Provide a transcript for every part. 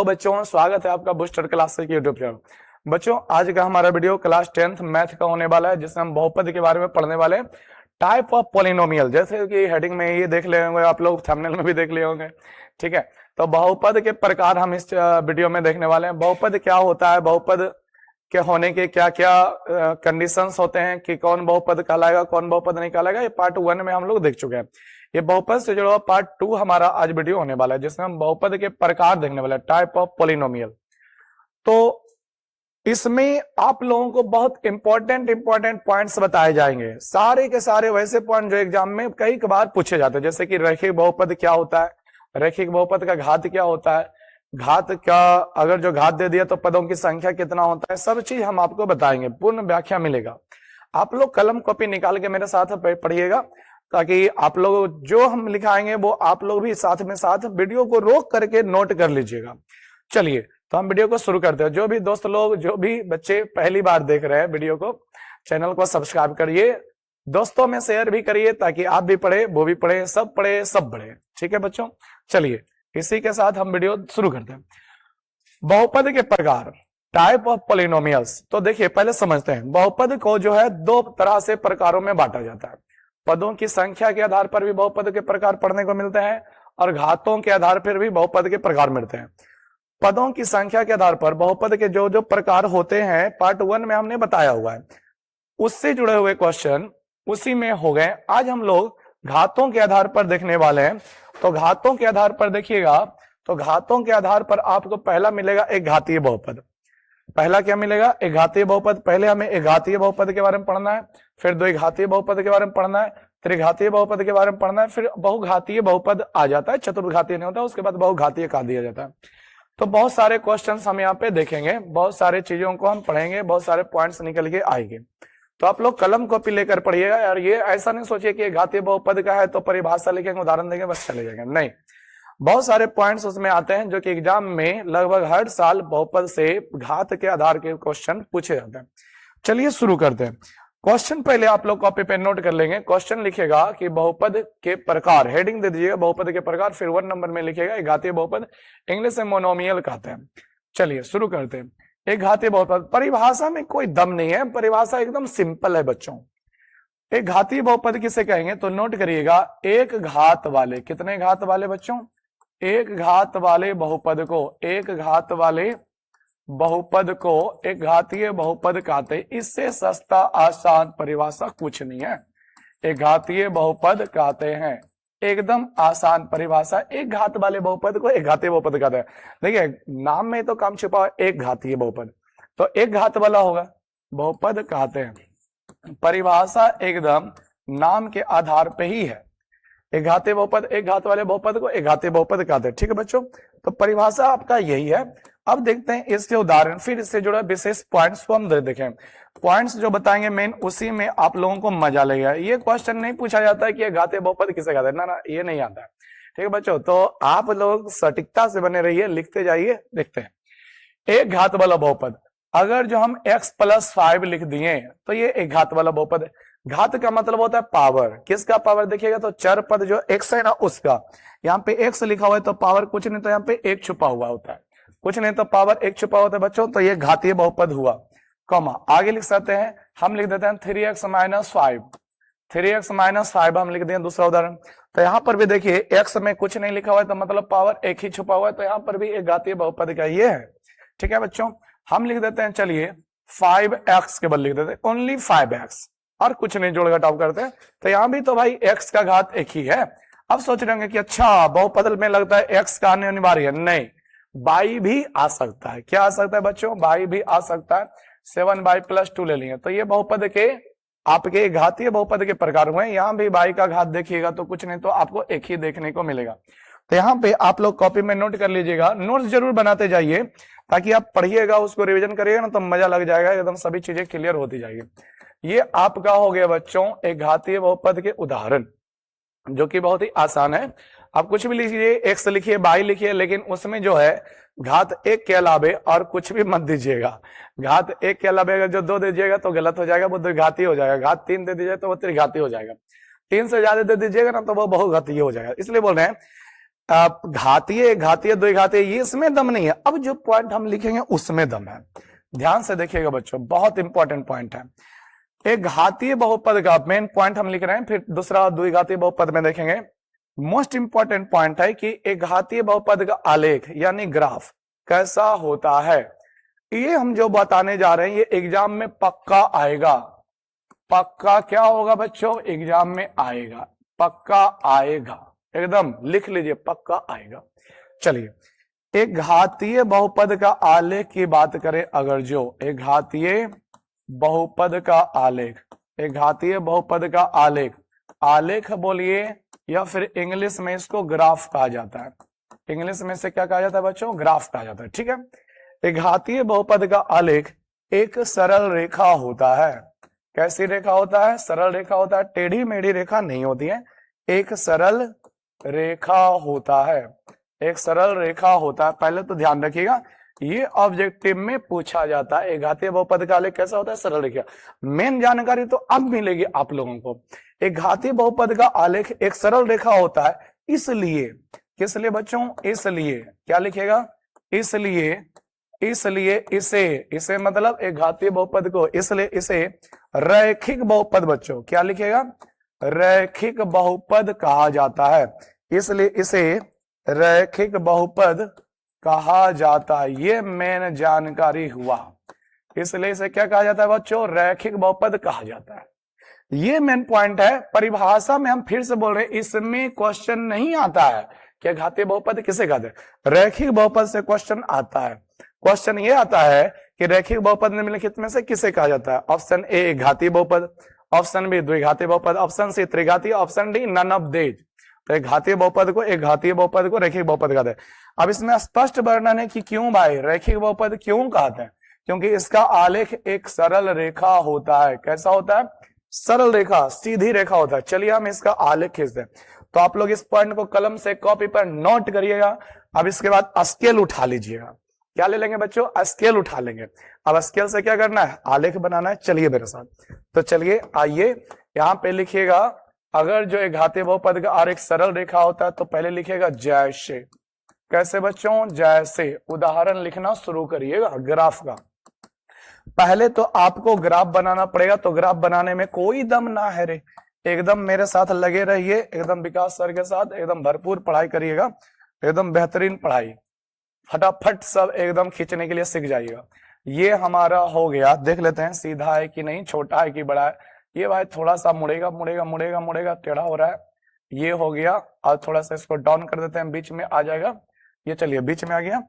Hello बच्चों, स्वागत है आपका बूस्टर क्लास के यूट्यूब चैनल। बच्चों, आज का हमारा वीडियो क्लास 10th मैथ का होने वाला है, जिसमें हम बहुपद के बारे में पढ़ने वाले हैं। टाइप ऑफ पॉलिनोमियल, जैसे कि हेडिंग में ये देख ले होंगे आप लोग, थंबनेल में भी देख लिए होंगे। ठीक है, तो बहुपद के प्रकार हम इस वीडियो में देखने वाले हैं। बहुपद क्या होता है, बहुपद के होने के क्या क्या कंडीशंस होते हैं, कि कौन बहुपद कहलाएगा कौन बहुपद नहीं कहलाएगा, ये पार्ट 1 में हम लोग देख चुके हैं। ये बहुपद से जुड़ा हुआ पार्ट 2 हमारा आज वीडियो होने वाला है, जिसमें हम बहुपद के प्रकार देखने वाले हैं, टाइप ऑफ पॉलिनोमियल। तो इसमें आप लोगों को बहुत इंपॉर्टेंट पॉइंट्स बताए जाएंगे, सारे के सारे वैसे पॉइंट जो एग्जाम में कई बार पूछे जाते हैं, जैसे कि रैखिक बहुपद क्या होता है, रैखिक बहुपद का घात क्या होता है, घात का अगर जो घात दे दिया तो पदों की संख्या कितना होता है, सब चीज हम आपको बताएंगे, पूर्ण व्याख्या मिलेगा। आप लोग कलम कॉपी निकाल के मेरे साथ पढ़िएगा, ताकि आप लोग जो हम लिखाएंगे वो आप लोग भी साथ में साथ वीडियो को रोक करके नोट कर लीजिएगा। चलिए, तो हम वीडियो को शुरू करते हैं। जो भी दोस्त लोग, जो भी बच्चे पहली बार देख रहे हैं वीडियो को, चैनल को सब्सक्राइब करिए, दोस्तों में शेयर भी करिए, ताकि आप भी पढ़े, वो भी पढ़े, सब पढ़े। ठीक है बच्चों, चलिए इसी के साथ हम वीडियो शुरू करते हैं। बहुपद के प्रकार, टाइप ऑफ पॉलिनोमियल्स। तो देखिए, पहले समझते हैं, बहुपद को जो है दो तरह से प्रकारों में बांटा जाता है। पदों की संख्या के आधार पर भी बहुपद के प्रकार पढ़ने को मिलते हैं, और घातों के आधार पर भी बहुपद के प्रकार मिलते हैं। पदों की संख्या के आधार पर बहुपद के जो जो प्रकार होते हैं, पार्ट 1 में हमने बताया हुआ है, उससे जुड़े हुए क्वेश्चन उसी में हो गए। आज हम लोग घातों के आधार पर देखने वाले हैं। तो घातों के आधार पर देखिएगा, तो घातों के आधार पर आपको पहला मिलेगा एक घातीय बहुपद। पहला क्या मिलेगा? एक घातीय बहुपद। पहले हमें एक घातीय बहुपद के बारे में पढ़ना है, फिर द्विघातीय बहुपद के बारे में पढ़ना है, त्रिघातीय बहुपद के बारे में पढ़ना है, फिर बहुघातीय बहुपद आ जाता है, चतुर्घातीय नहीं होता, उसके बाद बहुघातीय का दिया जाता है। तो बहुत सारे क्वेश्चंस हम यहाँ पे देखेंगे, बहुत सारे चीजों को हम पढ़ेंगे, बहुत सारे पॉइंट्स निकल के आएंगे। तो आप लोग कलम कॉपी लेकर पढ़िएगा यार। ये ऐसा नहीं सोचिए कि घातीय बहुपद का है तो परिभाषा लिखेंगे, उदाहरण देंगे, बस चले जाएंगे, नहीं। बहुत सारे पॉइंट्स उसमें आते हैं, जो कि एग्जाम में लगभग हर साल बहुपद से घात के आधार के क्वेश्चन पूछे जाते हैं। चलिए शुरू करते हैं। क्वेश्चन पहले आप लोग कॉपी पे नोट कर लेंगे। क्वेश्चन लिखेगा कि बहुपद के प्रकार, हेडिंग दे दीजिएगा बहुपद के प्रकार, फिर 1 नंबर में लिखेगा एक घातीय बहुपद, इंग्लिश में मोनोमियल कहते हैं। चलिए शुरू करते हैं। एक घातीय बहुपद, परिभाषा में कोई दम नहीं है, परिभाषा एकदम सिंपल है बच्चों। एक घातीय बहुपद किसे कहेंगे? तो नोट करिएगा, एक घात वाले, कितने घात वाले बच्चों? एक घात वाले बहुपद को, एक घात वाले बहुपद को एक घातीय बहुपद कहते हैं। इससे सस्ता आसान परिभाषा कुछ नहीं है, एक घातीय बहुपद कहते हैं, एकदम आसान परिभाषा। एक घात वाले बहुपद को एक घातीय बहुपद कहते हैं। देखिए, नाम में तो काम छिपा है, एक घातीय बहुपद, तो एक घात वाला होगा, बहुपद कहते हैं। परिभाषा एकदम नाम के आधार पे ही है। एक घातीय बहुपद, एक घात वाले बहुपद को एक घातीय बहुपद कहते हैं। ठीक है बच्चों, तो परिभाषा आपका यही है। अब देखते हैं इसके उदाहरण, फिर इससे जुड़ा विशेष पॉइंट्स को हम देखें। पॉइंट्स जो बताएंगे मेन, उसी में आप लोगों को मजा लगेगा। ये क्वेश्चन नहीं पूछा जाता है कि घातीय बहुपद किसे कहते हैं, ना, ये नहीं आता है। ठीक है बच्चों, तो आप लोग सटीकता से बने रहिए, लिखते जाइए। देखते हैं, एक घात वाला बहुपद, अगर जो हम x+5 लिख दिए तो ये एक घात वाला बहुपद है। घात का मतलब होता है पावर। किसका पावर? देखिएगा तो चर पद जो x है ना, उसका। यहाँ पे x लिखा हुआ है तो पावर कुछ नहीं, तो यहाँ पे 1 छुपा हुआ होता है, कुछ नहीं तो पावर 1 छुपा होता है बच्चों। तो ये घातीय बहुपद हुआ। कॉमा आगे लिख सकते हैं, हम लिख देते हैं 3x-5, 3x-5 हम लिख दें। दूसरा उदाहरण, तो यहाँ पर भी देखिए x में कुछ नहीं लिखा हुआ है, तो मतलब पावर 1 ही छुपा हुआ है, तो यहाँ पर भी एक घातीय बहुपद का ये है। ठीक है बच्चों, हम लिख देते हैं, चलिए 5x के बदले लिख देते हैं ओनली 5x, और कुछ नहीं जोड़ घटाव करते हैं। तो यहाँ भी तो भाई x का घात 1 ही है। अब सोच रहे होंगे कि अच्छा बहुपद में लगता है x का आने अनिवार्य है, नहीं, बाई भी आ सकता है। क्या आ सकता है बच्चों? बाई भी आ सकता है। 7y+2 ले लिए, तो ये बहुपद के आपके घातीय बहुपद के प्रकार हुए। यहाँ भी बाई का घात देखिएगा तो कुछ नहीं तो आपको 1 ही देखने को मिलेगा। तो यहाँ पे आप लोग कॉपी में नोट कर लीजिएगा, नोट्स जरूर बनाते जाइए, ताकि आप पढ़िएगा, उसको रिवीजन करिएगा ना, तो मजा लग जाएगा, एकदम सभी चीजें क्लियर होती जाएगी। ये आपका हो गया बच्चों एक घातीय बहुपद के उदाहरण, जो कि बहुत ही आसान है। आप कुछ भी लिखिए, x लिखिए, बाई लिखिए, लेकिन उसमें जो है घात 1 के अलावे और कुछ भी मत दीजिएगा। घात 1 के अलावे अगर जो 2 दीजिएगा तो गलत हो जाएगा, वो द्विघाती हो जाएगा। घात 3 दे दीजिए तो वो त्रिघाती हो जाएगा। 3 से ज्यादा दे दीजिएगा ना तो वो बहुघातीय हो जाएगा। इसलिए बोल रहे हैं आप घातीय, घातीय, द्विघातीय, ये इसमें दम नहीं है। अब जो पॉइंट हम लिखेंगे उसमें दम है। ध्यान से देखिएगा बच्चों, बहुत इंपॉर्टेंट पॉइंट है। एक घातीय बहुपद का मेन पॉइंट हम लिख रहे हैं, फिर दूसरा द्विघातीय बहुपद में देखेंगे। मोस्ट इंपॉर्टेंट पॉइंट है कि एक घातीय बहुपद का आलेख यानी ग्राफ कैसा होता है, ये हम जो बताने जा रहे हैं ये एग्जाम में पक्का आएगा। पक्का क्या होगा बच्चों, एग्जाम में आएगा, पक्का आएगा, एकदम लिख लीजिए, पक्का आएगा। चलिए, एक घातीय बहुपद का आलेख की बात करें अगर, जो एक घातीय बहुपद का आलेख, एक घातीय बहुपद का आलेख, आलेख बोलिए या फिर इंग्लिश में इसको ग्राफ कहा जाता है। इंग्लिश में से क्या कहा जाता है बच्चों, ग्राफ कहा जाता है, ठीक है। एक घातीय बहुपद का आलेख एक सरल रेखा होता है। कैसी रेखा होता है, सरल रेखा होता है, टेढ़ी मेढ़ी रेखा नहीं होती है, एक सरल रेखा होता है, एक सरल रेखा होता है। पहले तो ध्यान रखिएगा, ये ऑब्जेक्टिव में पूछा जाता है, एक घातीय बहुपद का आलेख कैसा होता है, सरल रेखा। मेन जानकारी तो अब मिलेगी आप लोगों को। एक घातीय बहुपद का आलेख एक सरल रेखा होता है, इसलिए, किस लिए बच्चों, इसलिए, क्या लिखेगा, इसलिए, इसलिए इसे मतलब एक घातीय बहुपद को, इसलिए इसे रैखिक बहुपद, बच्चों क्या लिखेगा, रैखिक बहुपद कहा जाता है, इसलिए इसे रैखिक बहुपद कहा जाता है। ये मेन जानकारी हुआ, इसलिए इसे क्या कहा जाता है बच्चों, रैखिक बहुपद कहा जाता है। ये मेन पॉइंट है। परिभाषा में हम फिर से बोल रहे हैं, इसमें क्वेश्चन नहीं आता है कि घातीय बहुपद किसे कहते हैं, रैखिक बहुपद से क्वेश्चन आता है। क्वेश्चन ये आता है कि रैखिक बहुपद निम्नलिखित में से किसे कहा जाता है। ऑप्शन ए घातीय बहुपद, ऑप्शन बी द्विघातीय बहुपद, ऑप्शन सी त्रिघातीय, option D none of these. तो एक घातीय बहुपद को, एक घातीय बहुपद को रैखिक बहुपद कहते हैं। अब इसमें स्पष्ट वर्णन है कि क्यों भाई रैखिक बहुपद क्यों कहते हैं, क्योंकि इसका आलेख एक सरल रेखा होता है। कैसा होता है, सरल रेखा, सीधी रेखा होता है। चलिए हम इसका आलेख खींचते हैं। तो आप लोग इस पॉइंट को कलम से कॉपी पर नोट करिएगा। अब इसके बाद स्केल उठा लीजिएगा। क्या ले लेंगे बच्चों, स्केल उठा लेंगे। अब स्केल से क्या करना है, आलेख बनाना है। चलिए मेरे साथ, तो चलिए आइए यहाँ पे लिखिएगा, अगर जो एक घातीय बहुपद का आलेख सरल रेखा होता है तो पहले लिखिएगा जैसे। कैसे बच्चों, जैसे। उदाहरण लिखना शुरू करिएगा ग्राफ का। पहले तो आपको ग्राफ बनाना पड़ेगा, तो ग्राफ बनाने में कोई दम ना है रे, एकदम मेरे साथ लगे रहिए, एकदम विकास सर के साथ एकदम भरपूर पढ़ाई करिएगा, एकदम बेहतरीन पढ़ाई, फटाफट सब एकदम खींचने के लिए सीख जाइएगा। ये हमारा हो गया, देख लेते हैं सीधा है कि नहीं, छोटा है कि बड़ा है। ये भाई थोड़ा सा मुड़ेगा मुड़ेगा मुड़ेगा मुड़ेगा, टेढ़ा हो रहा है, ये हो गया। और थोड़ा सा इसको डाउन कर देते हैं, बीच में आ जाएगा। ये चलिए बीच में आ गया।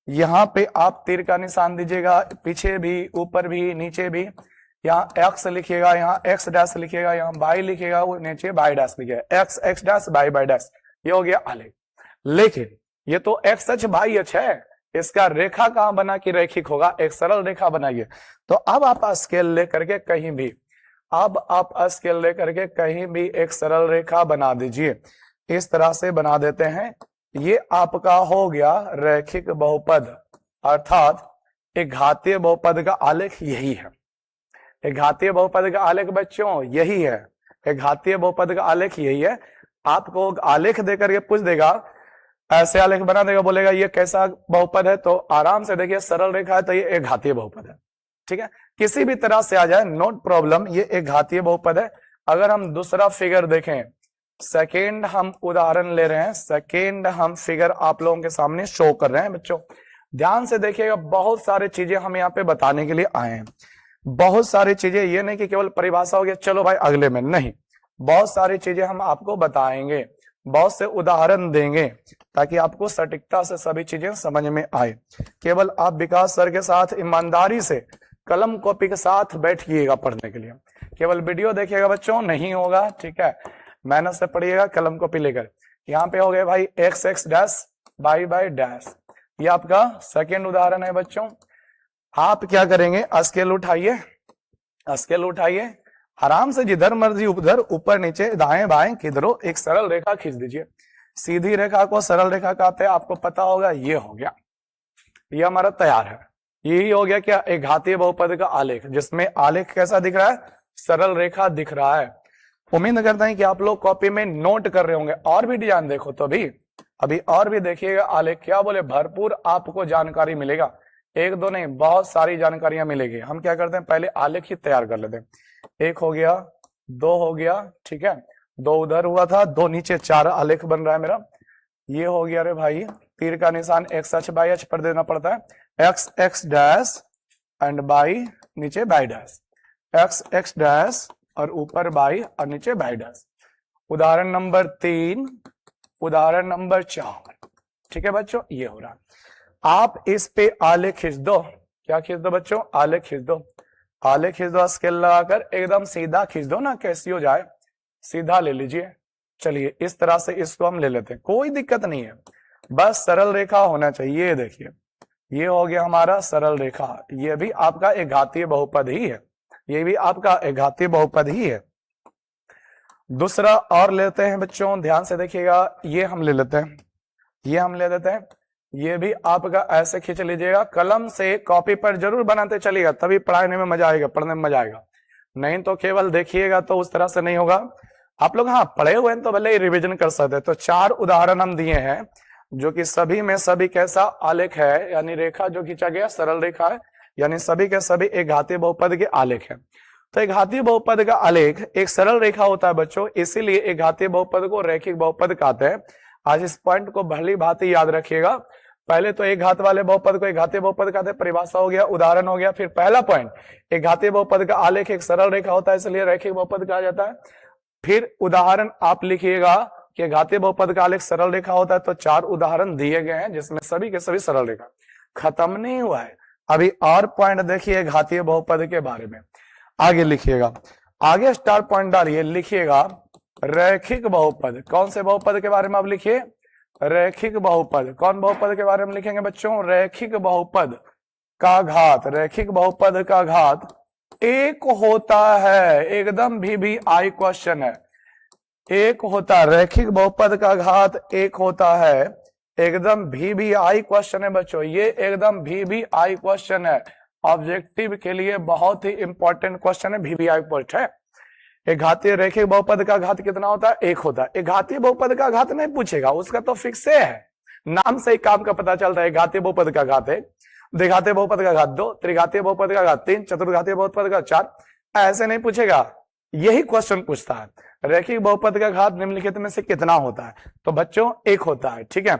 यहाँ पे आप तीर का निशान दीजिएगा, पीछे भी, ऊपर भी, नीचे भी। यहाँ एक्स लिखिएगा, यहाँ एक्स डैश लिखिएगा, यहाँ बाई लिखिएगा, वो नीचे बाई डैश लिखिएगा, x X dash by by dash. ये हो गया आलेख। लेकिन ये तो एक्स एच बाई एच है, इसका रेखा कहां बना कि रैखिक होगा, एक सरल रेखा बनाइए। तो अब आप स्केल लेकर के कहीं भी, अब आप स्केल लेकर के कहीं भी एक सरल रेखा बना दीजिए। इस तरह से बना देते हैं। ये आपका हो गया रैखिक बहुपद, अर्थात एक घातीय बहुपद का आलेख यही है। एक घातीय बहुपद का आलेख बच्चों यही है, एक घातीय बहुपद का आलेख यही है। आपको आलेख देकर के पूछ देगा, ऐसे आलेख बना देगा, बोलेगा ये कैसा बहुपद है, तो आराम से देखिए सरल रेखा है तो ये एक घातीय बहुपद है। ठीक है, किसी भी तरह से आ जाए नोट प्रॉब्लम, ये एक घातीय बहुपद है। अगर हम दूसरा फिगर देखें, सेकेंड हम उदाहरण ले रहे हैं, सेकेंड हम फिगर आप लोगों के सामने शो कर रहे हैं। बच्चों ध्यान से देखिएगा, बहुत सारी चीजें हम यहाँ पे बताने के लिए आए हैं। बहुत सारी चीजें, ये नहीं कि केवल परिभाषा हो गया चलो भाई अगले में, नहीं, बहुत सारी चीजें हम आपको बताएंगे, बहुत से उदाहरण देंगे, ताकि आपको सटीकता से सभी चीजें समझ में आए। केवल आप विकास सर के साथ ईमानदारी से कलम कॉपी के साथ बैठिएगा पढ़ने के लिए, केवल वीडियो देखिएगा बच्चों नहीं होगा। ठीक है, मेहनत से पढ़िएगा कलम कॉपी लेकर। यहाँ पे हो गए भाई x X dash by by dash, ये आपका सेकेंड उदाहरण है बच्चों। आप क्या करेंगे, स्केल उठाइए, स्केल उठाइए, आराम से जिधर मर्जी उधर, ऊपर नीचे दाएं बाएं किधरों एक सरल रेखा खींच दीजिए। सीधी रेखा को सरल रेखा कहते हैं, आपको पता होगा। ये हो गया, ये हमारा तैयार है। यही हो गया क्या, एक घातीय बहुपद का आलेख, जिसमें आलेख कैसा दिख रहा है, सरल रेखा दिख रहा है। उम्मीद करते हैं कि आप लोग कॉपी में नोट कर रहे होंगे। और भी डिजाइन देखो तो भी अभी और भी देखिएगा आलेख, क्या बोले, भरपूर आपको जानकारी मिलेगा, एक दो नहीं बहुत सारी जानकारियां मिलेगी। हम क्या करते हैं, पहले आलेख ही तैयार कर लेते हैं। एक हो गया, दो हो गया, ठीक है, दो उधर हुआ था, दो नीचे, चार आलेख बन रहा है मेरा। ये हो गया रे भाई, तीर का निशान एक्स अक्ष बाई अक्ष पर देना पड़ता है, X X dash and by नीचे by dash, X X dash और ऊपर बाई और नीचे बाई डैश। उदाहरण नंबर 3, उदाहरण नंबर 4, ठीक है बच्चों, ये हो रहा। आप इस पे आलेख खींच दो, क्या खींच दो बच्चों, आलेख खींच दो, आलेख खींच दो, स्केल लगाकर एकदम सीधा खींच दो ना, कैसी हो जाए, सीधा ले लीजिए। चलिए इस तरह से इसको हम ले लेते हैं, कोई दिक्कत नहीं है, बस सरल रेखा होना चाहिए। ये देखिए, ये हो गया हमारा सरल रेखा, ये भी आपका एक घातीय बहुपद ही है, ये भी आपका एक घातीय बहुपद ही है। दूसरा और लेते हैं बच्चों, ध्यान से देखिएगा, ये हम ले लेते हैं, ये हम ले लेते हैं, ये भी आपका ऐसे खींच लीजिएगा, कलम से कॉपी पर जरूर बनाते चलिएगा, तभी पढ़ाने में मजा आएगा, पढ़ने में मजा आएगा, नहीं तो केवल देखिएगा तो उस तरह से नहीं होगा। आप लोग हाँ पढ़े हुए हैं तो भले ही रिविजन कर सकते हैं। तो 4 उदाहरण हम दिए हैं, जो कि सभी में सभी कैसा आलेख है, यानी रेखा जो खींचा गया सरल रेखा है, यानी सभी के सभी एक घातीय बहुपद के आलेख है। तो एक घातीय बहुपद का आलेख एक सरल रेखा होता है बच्चों, इसीलिए एक घातीय बहुपद को रैखिक बहुपद कहते हैं। आज इस पॉइंट को भली भांति याद रखिएगा। पहले तो एक घात वाले बहुपद को एक घातीय बहुपद कहते हैं, परिभाषा हो गया, उदाहरण हो गया। फिर पहला पॉइंट, एक घातीय बहुपद का आलेख एक सरल रेखा होता है, इसलिए रैखिक बहुपद कहा जाता है। फिर उदाहरण आप लिखिएगा कि घातीय बहुपद का आलेख सरल रेखा होता है, तो 4 उदाहरण दिए गए हैं जिसमें सभी के सभी सरल रेखा। खत्म नहीं हुआ है, अभी और पॉइंट देखिए घातीय बहुपद के बारे में, आगे लिखिएगा, आगे स्टार पॉइंट डालिए, लिखिएगा रैखिक बहुपद। कौन से बहुपद के बारे में आप लिखिए, रैखिक बहुपद। कौन बहुपद के बारे में लिखेंगे बच्चों, रैखिक बहुपद का घात, रैखिक बहुपद का घात एक होता है, एकदम VVI क्वेश्चन है, एक होता है, रैखिक बहुपद का घात एक होता है, एकदम VVI क्वेश्चन है बच्चों, ये एकदम VVI क्वेश्चन है, ऑब्जेक्टिव के लिए बहुत ही इंपॉर्टेंट क्वेश्चन है, VVI पॉइंट है। एक घातीय रैखिक बहुपद का घात कितना होता है, एक होता है। एक घातीय बहुपद का घात नहीं पूछेगा, उसका तो फिक्स है, नाम से ही काम का पता चलता है। घातीय बहुपद का घात है, द्विघातीय बहुपद का घात 2, त्रिघातीय बहुपद का घात 3, चतुर्घातीय बहुपद का 4, ऐसे नहीं पूछेगा, यही क्वेश्चन पूछता है, रैखिक बहुपद का घात निम्नलिखित में से कितना होता है, तो बच्चों एक होता है। ठीक है,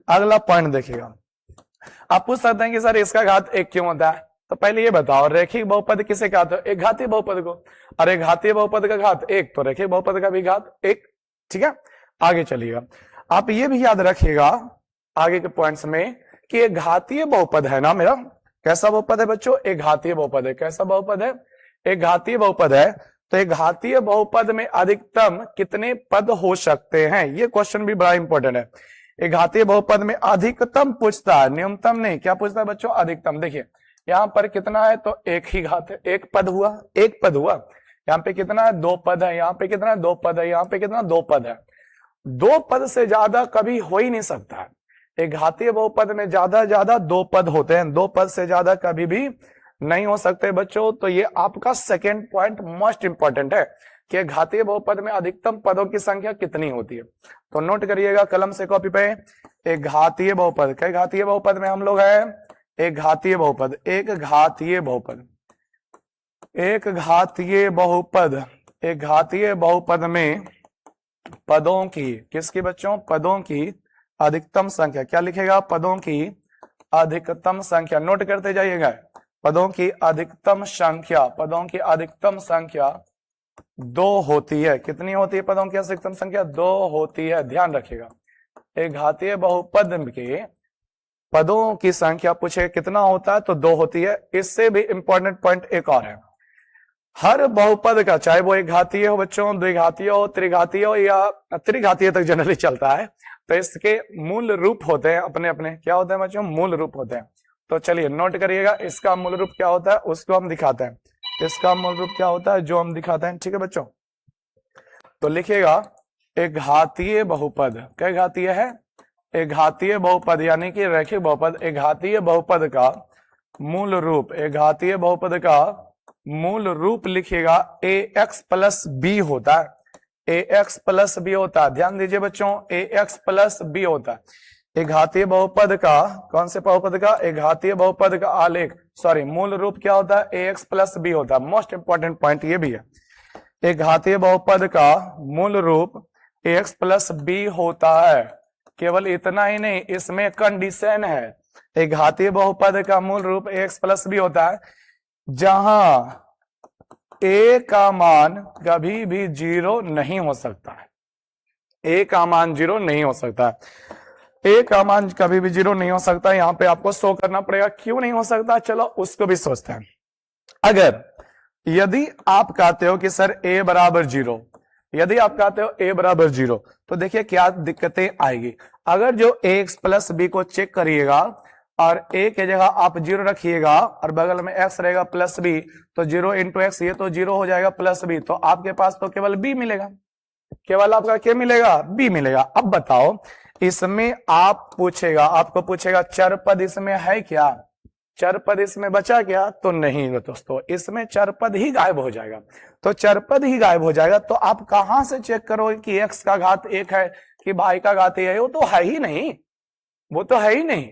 अगला पॉइंट देखिएगा, आप पूछ सकते हैं कि सर इसका घात एक क्यों होता है, तो पहले ये बताओ रैखिक बहुपद किसे कहते हो, एक घातीय बहुपद को, और एक घातीय बहुपद का घात एक, तो रैखिक बहुपद का भी घात एक। ठीक है, आगे चलिएगा, आप ये भी याद रखिएगा आगे के पॉइंट्स में कि एक घातीय बहुपद है ना मेरा, कैसा बहुपद है बच्चों, एक घातीय बहुपद है। कैसा बहुपद है, एक घातीय बहुपद है। तो एक घातीय बहुपद में अधिकतम कितने पद हो सकते हैं, ये क्वेश्चन भी बड़ा इंपॉर्टेंट है। एक घातीय बहुपद में अधिकतम पूछता है, न्यूनतम नहीं, क्या पूछता है बच्चों, अधिकतम। देखिए यहाँ पर कितना है, तो एक ही घात है, एक पद हुआ, एक पद हुआ। यहाँ पे कितना है, 2 पद है, यहाँ पे कितना है, 2 पद है, यहाँ पे कितना, 2 पद है। 2 पद से ज्यादा कभी हो ही नहीं सकता है। एक घातीय बहुपद में ज्यादा 2 पद होते हैं, 2 पद से ज्यादा कभी भी नहीं हो सकते बच्चों। तो ये आपका सेकेंड पॉइंट मोस्ट इंपॉर्टेंट है कि घातीय बहुपद में अधिकतम पदों की संख्या कितनी होती है। तो नोट करिएगा कलम से कॉपी पे, एक घातीय बहुपद, कई घातीय बहुपद में हम लोग हैं, एक घातीय बहुपद, एक घातीय बहुपद, एक घातीय बहुपद, एक घातीय बहुपद में पदों की, किसकी बच्चों, पदों की अधिकतम संख्या, क्या लिखेगा, पदों की अधिकतम संख्या, नोट करते जाइएगा, पदों की अधिकतम संख्या, पदों की अधिकतम संख्या 2 होती है। कितनी होती है पदों की अधिकतम संख्या, 2 होती है, ध्यान रखिएगा। एक घातीय बहुपद के पदों की संख्या पूछे कितना होता है, तो 2 होती है। इससे भी इंपॉर्टेंट पॉइंट एक और है, हर बहुपद का, चाहे वो एक घातीय हो बच्चों, द्विघातीय हो, त्रिघातीय हो, या त्रिघातीय तक जनरली चलता है, तो इसके मूल रूप होते हैं अपने अपने, क्या होते हैं बच्चों, मूल रूप होते हैं। तो चलिए नोट करिएगा, इसका मूल रूप क्या होता है उसको हम दिखाते हैं, इसका मूल रूप क्या होता है जो हम दिखाते हैं। ठीक है बच्चों, तो लिखिएगा एक घातीय बहुपद, क्या घातीय है, एक घातीय बहुपद यानी कि रैखिक बहुपद, एक घातीय बहुपद का मूल रूप, एक घातीय बहुपद का मूल रूप लिखिएगा ax + b होता है, ए एक्स प्लस बी होता है। ध्यान दीजिए बच्चों, ए एक्स प्लस बी होता है। एक घातीय बहुपद का, कौन से बहुपद का? एक घातीय बहुपद का आलेख, सॉरी मूल रूप क्या होता है? ए एक्स प्लस बी होता है। मोस्ट इंपॉर्टेंट पॉइंट ये भी है, एक घातीय बहुपद का मूल रूप ए एक्स प्लस बी होता है। केवल इतना ही नहीं, इसमें कंडीशन है, एक घातीय बहुपद का मूल रूप ए एक्स प्लस बी होता है जहां ए का मान कभी भी 0 नहीं हो सकता है। ए का मान 0 नहीं हो सकता है। ए का मान कभी भी 0 नहीं हो सकता। यहां पे आपको शो करना पड़ेगा क्यों नहीं हो सकता, चलो उसको भी सोचते हैं। अगर यदि आप कहते हो कि सर ए बराबर 0, यदि आप कहते हो ए बराबर 0, तो देखिए क्या दिक्कतें आएगी। अगर जो ए एक्स प्लस बी को चेक करिएगा और ए के जगह आप 0 रखिएगा और बगल में एक्स रहेगा प्लस बी, तो 0 इंटू एक्स, ये तो 0 हो जाएगा प्लस बी, तो आपके पास तो केवल बी मिलेगा। केवल आपका क्या मिलेगा? बी मिलेगा। अब बताओ, इसमें आप पूछेगा, आपको पूछेगा चर पद इसमें है क्या? चर पद इसमें बचा क्या? तो नहीं दोस्तों, इसमें चर पद ही गायब हो जाएगा। तो चर पद ही गायब हो जाएगा तो आप कहां से चेक करोगे कि एक्स का घात 1 है कि वाई का घात है? वो तो है ही नहीं, वो तो है ही नहीं।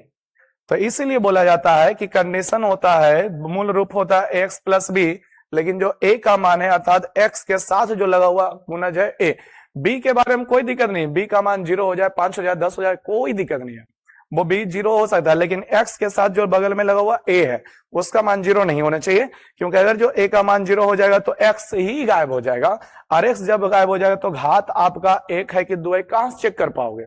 तो इसीलिए बोला जाता है कि कंडीशन होता है, मूल रूप होता है एक्स प्लस बी, लेकिन जो ए का मान है अर्थात एक्स के साथ जो लगा हुआ गुणज है ए। बी के बारे में कोई दिक्कत नहीं, बी का मान 0 हो जाए, 5 हो जाए, 10 हो जाए, कोई दिक्कत नहीं है, वो बी 0 हो सकता है, लेकिन एक्स के साथ जो बगल में लगा हुआ ए है उसका मान 0 नहीं होना चाहिए, क्योंकि अगर जो ए का मान 0 हो जाएगा तो एक्स ही गायब हो जाएगा, और एक्स जब गायब हो जाएगा तो घात आपका 1 है कि 2 है, कहां से चेक कर पाओगे?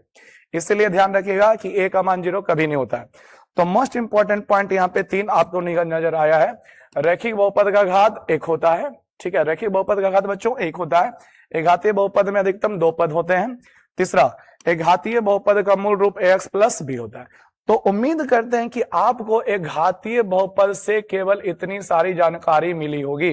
इसलिए ध्यान रखिएगा कि ए का मान 0 कभी नहीं होता है। तो मोस्ट इंपॉर्टेंट पॉइंट यहाँ पे 3 आपको नजर आया है। रैखिक बहुपद का घात 1 होता है, ठीक है, रैखिक बहुपद का घात बच्चों 1 होता है। एक घातीय बहुपद में अधिकतम 2 पद होते हैं। तीसरा, एक घातीय बहुपद का मूल रूप एक्स प्लस बी होता है। तो उम्मीद करते हैं कि आपको एक घातीय बहुपद से केवल इतनी सारी जानकारी मिली होगी।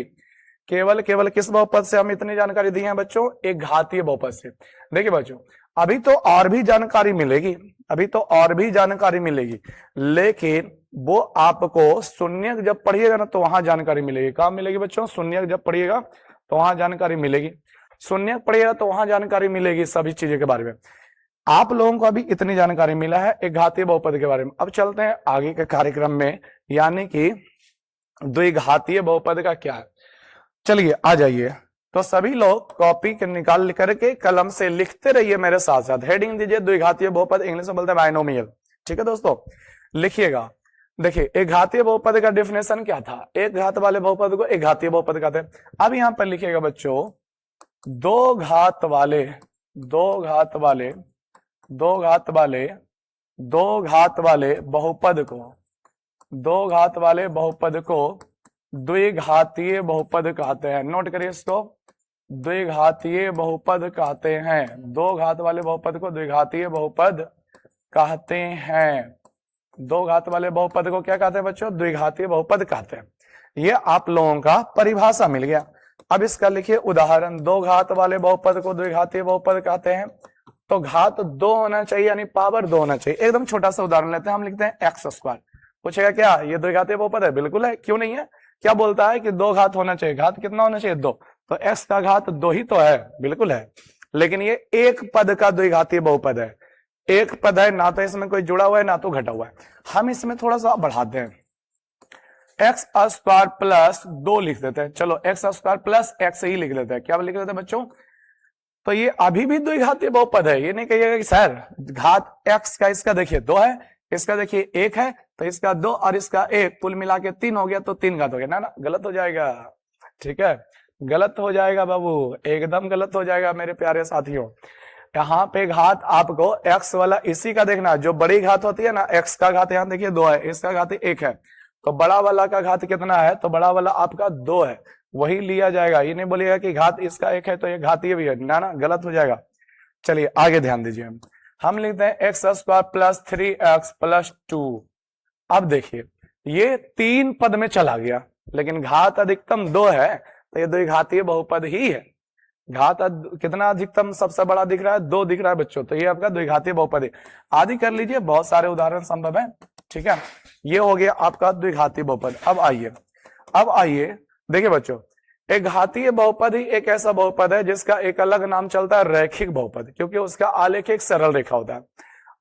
केवल किस बहुपद से हम इतनी जानकारी दी है बच्चों? एक घातीय बहुपद से। देखिए बच्चों, अभी तो और भी जानकारी मिलेगी, अभी तो और भी जानकारी मिलेगी, लेकिन वो आपको शून्यक जब पढ़िएगा ना तो वहां जानकारी मिलेगी। कहां मिलेगी बच्चों? शून्यक जब पढ़िएगा तो वहां जानकारी मिलेगी, शून्यक पढ़िएगा तो वहां जानकारी मिलेगी सभी चीजों के बारे में। आप लोगों को अभी इतनी जानकारी मिला है एक घातीय बहुपद के बारे में। अब चलते हैं आगे के कार्यक्रम में, यानी कि द्विघातीय बहुपद का क्या है। चलिए आ जाइए, तो सभी लोग कॉपी निकाल करके कलम से लिखते रहिए मेरे साथ साथ। हेडिंग दीजिए द्विघातीय बहुपद, इंग्लिश में बोलते हैं बाइनोमियल, ठीक है दोस्तों, लिखिएगा। देखिए एक घातीय बहुपद का डेफिनेशन क्या था? एक घात वाले बहुपद को एक घातीय बहुपद कहते हैं। अब यहां पर लिखिएगा बच्चों, दो घात वाले बहुपद को द्विघातीय बहुपद कहते हैं। नोट करिए इसको, द्विघातीय बहुपद कहते हैं। दो घात वाले बहुपद को द्विघातीय बहुपद कहते हैं। दो घात वाले बहुपद को क्या कहते हैं बच्चों? द्विघातीय बहुपद कहते हैं। ये आप लोगों का परिभाषा मिल गया। अब इसका लिखिए उदाहरण। दो घात वाले बहुपद को द्विघातीय बहुपद कहते हैं, तो घात 2 होना चाहिए, यानी पावर 2 होना चाहिए। एकदम छोटा सा उदाहरण लेते हैं, हम लिखते हैं एक्स स्क्वायर। पूछेगा क्या ये द्विघातीय बहुपद है? बिल्कुल है, क्यों नहीं है? क्या बोलता है कि 2 घात होना चाहिए, घात कितना होना चाहिए? 2, तो एक्स का घात 2 ही तो है, बिल्कुल है, लेकिन ये एक पद का द्विघातीय बहुपद है। एक पद है, ना तो इसमें कोई जुड़ा हुआ है ना तो घटा हुआ है। हम इसमें थोड़ा सा बढ़ाते हैं, एक्स स्क्वायर प्लस 2 लिख देते हैं। चलो एक्स स्क्वायर प्लस एक्स ही लिख लेते हैं। क्या लिख लेते हैं बच्चों? तो ये अभी भी द्विघातीय बहुपद है। ये नहीं कहिएगा कि सर घात एक्स का इसका देखिए 2 है, इसका देखिए 1 है, तो इसका 2 और इसका 1 कुल मिला के 3 हो गया, तो 3 घात हो गया ना, गलत हो जाएगा, ठीक है, गलत हो जाएगा बाबू, एकदम गलत हो जाएगा मेरे प्यारे साथियों। यहाँ पे घात आपको एक्स वाला इसी का देखना, जो बड़ी घात होती है ना, एक्स का घात यहाँ देखिए 2 है, इसका घात 1 है, तो बड़ा वाला का घात कितना है? तो बड़ा वाला आपका 2 है, वही लिया जाएगा। ये नहीं बोलिएगा कि घात इसका 1 है तो ये घात ये भी है, ना, गलत हो जाएगा। चलिए आगे ध्यान दीजिए, हम लिखते हैं x square plus 3x plus 2। अब देखिए ये 3 पद में चला गया, लेकिन घात अधिकतम 2 है, तो ये द्विघातीय बहुपद ही है। घात कितना अधिकतम सबसे बड़ा दिख रहा है? 2 दिख रहा है बच्चों, तो ये आपका द्विघातीय बहुपद है। आदि कर लीजिए, बहुत सारे उदाहरण संभव है, ठीक है। ये हो गया आपका द्विघातीय बहुपद। अब आइए देखिए बच्चों, एक घातीय बहुपद ही एक ऐसा बहुपद है जिसका एक अलग नाम चलता है रैखिक बहुपद, क्योंकि उसका आलेख एक सरल रेखा होता है।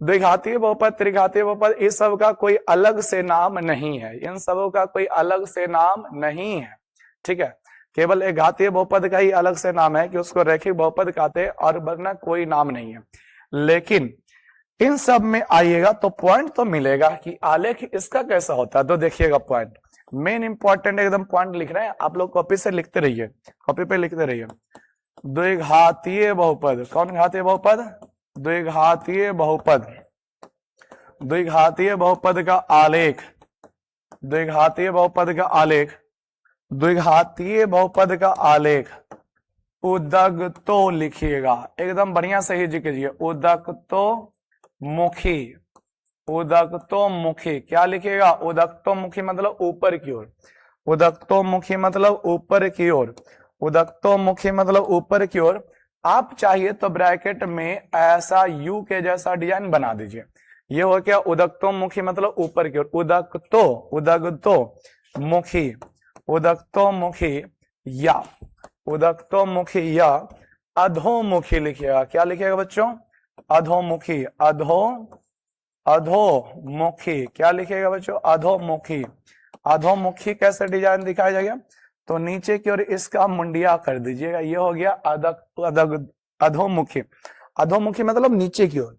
द्विघातीय बहुपद, त्रिघातीय बहुपद, इस सब का कोई अलग से नाम नहीं है, इन सबों का कोई अलग से नाम नहीं है, ठीक है। केवल एक घातीय बहुपद का ही अलग से नाम है कि उसको रैखिक बहुपद कहते हैं, और वरना कोई नाम नहीं है। लेकिन इन सब में आइएगा तो पॉइंट तो मिलेगा कि आलेख इसका कैसा होता है। तो देखिएगा पॉइंट, मेन इंपॉर्टेंट एकदम पॉइंट लिख रहे हैं आप लोग, कॉपी से लिखते रहिए, कॉपी पे लिखते रहिए। द्विघातीय बहुपद, कौन घातीय बहुपद? द्विघातीय बहुपद, द्विघातीय बहुपद का आलेख, द्विघातीय बहुपद का आलेख, द्विघातीय बहुपद का आलेख उदगतो लिखिएगा, एकदम बढ़िया से ही कीजिए, उदगतोमुखी, उदगतोमुखी। क्या लिखिएगा? उदगतोमुखी मतलब ऊपर की ओर, उदगतोमुखी मतलब ऊपर की ओर, उदगतोमुखी मतलब ऊपर की ओर। आप चाहिए तो ब्रैकेट में ऐसा यू के जैसा डिजाइन बना दीजिए, ये हो गया उदगतोमुखी मतलब ऊपर की ओर, उदगतो, उदगतो मुखी, उदगतोमुखी या उदगतोमुखी या अधोमुखी लिखिएगा। क्या लिखिएगा बच्चों? अधोमुखी, अधोमुखी। क्या लिखिएगा बच्चों? अधोमुखी। अधोमुखी कैसे डिजाइन दिखाया जाएगा? तो नीचे की ओर इसका मुंडिया कर दीजिएगा, ये हो गया अधोमुखी। अधोमुखी मतलब नीचे की ओर,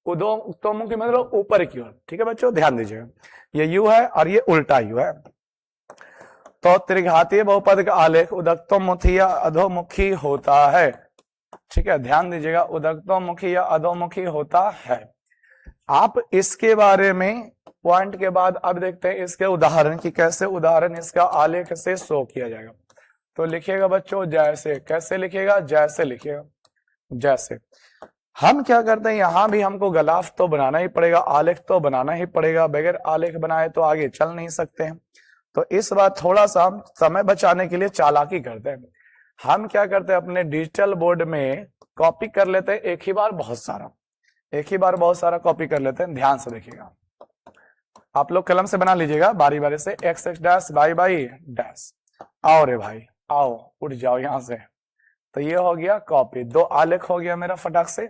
उदगतोमुखी मतलब ऊपर की ओर, ठीक है बच्चों, ध्यान दीजिएगा। ये यू है और ये उल्टा यू है। तो त्रिघातीय बहुपद का आलेख उदगतोमुखी या अधोमुखी होता है, ठीक है, ध्यान दीजिएगा, उदगतोमुखी या अधोमुखी होता है। आप इसके बारे में पॉइंट के बाद अब देखते हैं इसके उदाहरण की, कैसे उदाहरण इसका आलेख से शो किया जाएगा। तो लिखिएगा बच्चों जैसे, कैसे लिखिएगा? जैसे लिखिएगा, जैसे। हम क्या करते हैं, यहां भी हमको ग्राफ तो बनाना ही पड़ेगा, आलेख तो बनाना ही पड़ेगा, बगैर आलेख बनाए तो आगे चल नहीं सकते हैं। तो इस बार थोड़ा सा हम समय बचाने के लिए चालाकी करते हैं। हम क्या करते हैं, अपने डिजिटल बोर्ड में कॉपी कर लेते हैं एक ही बार बहुत सारा, एक ही बार बहुत सारा कॉपी कर लेते हैं। ध्यान से देखिएगा, आप लोग कलम से बना लीजिएगा बारी बारी से, x X dash, by by dash. आओ रे भाई आओ, उठ जाओ यहां से। तो ये हो गया कॉपी, दो आलेख हो गया मेरा फटाक से,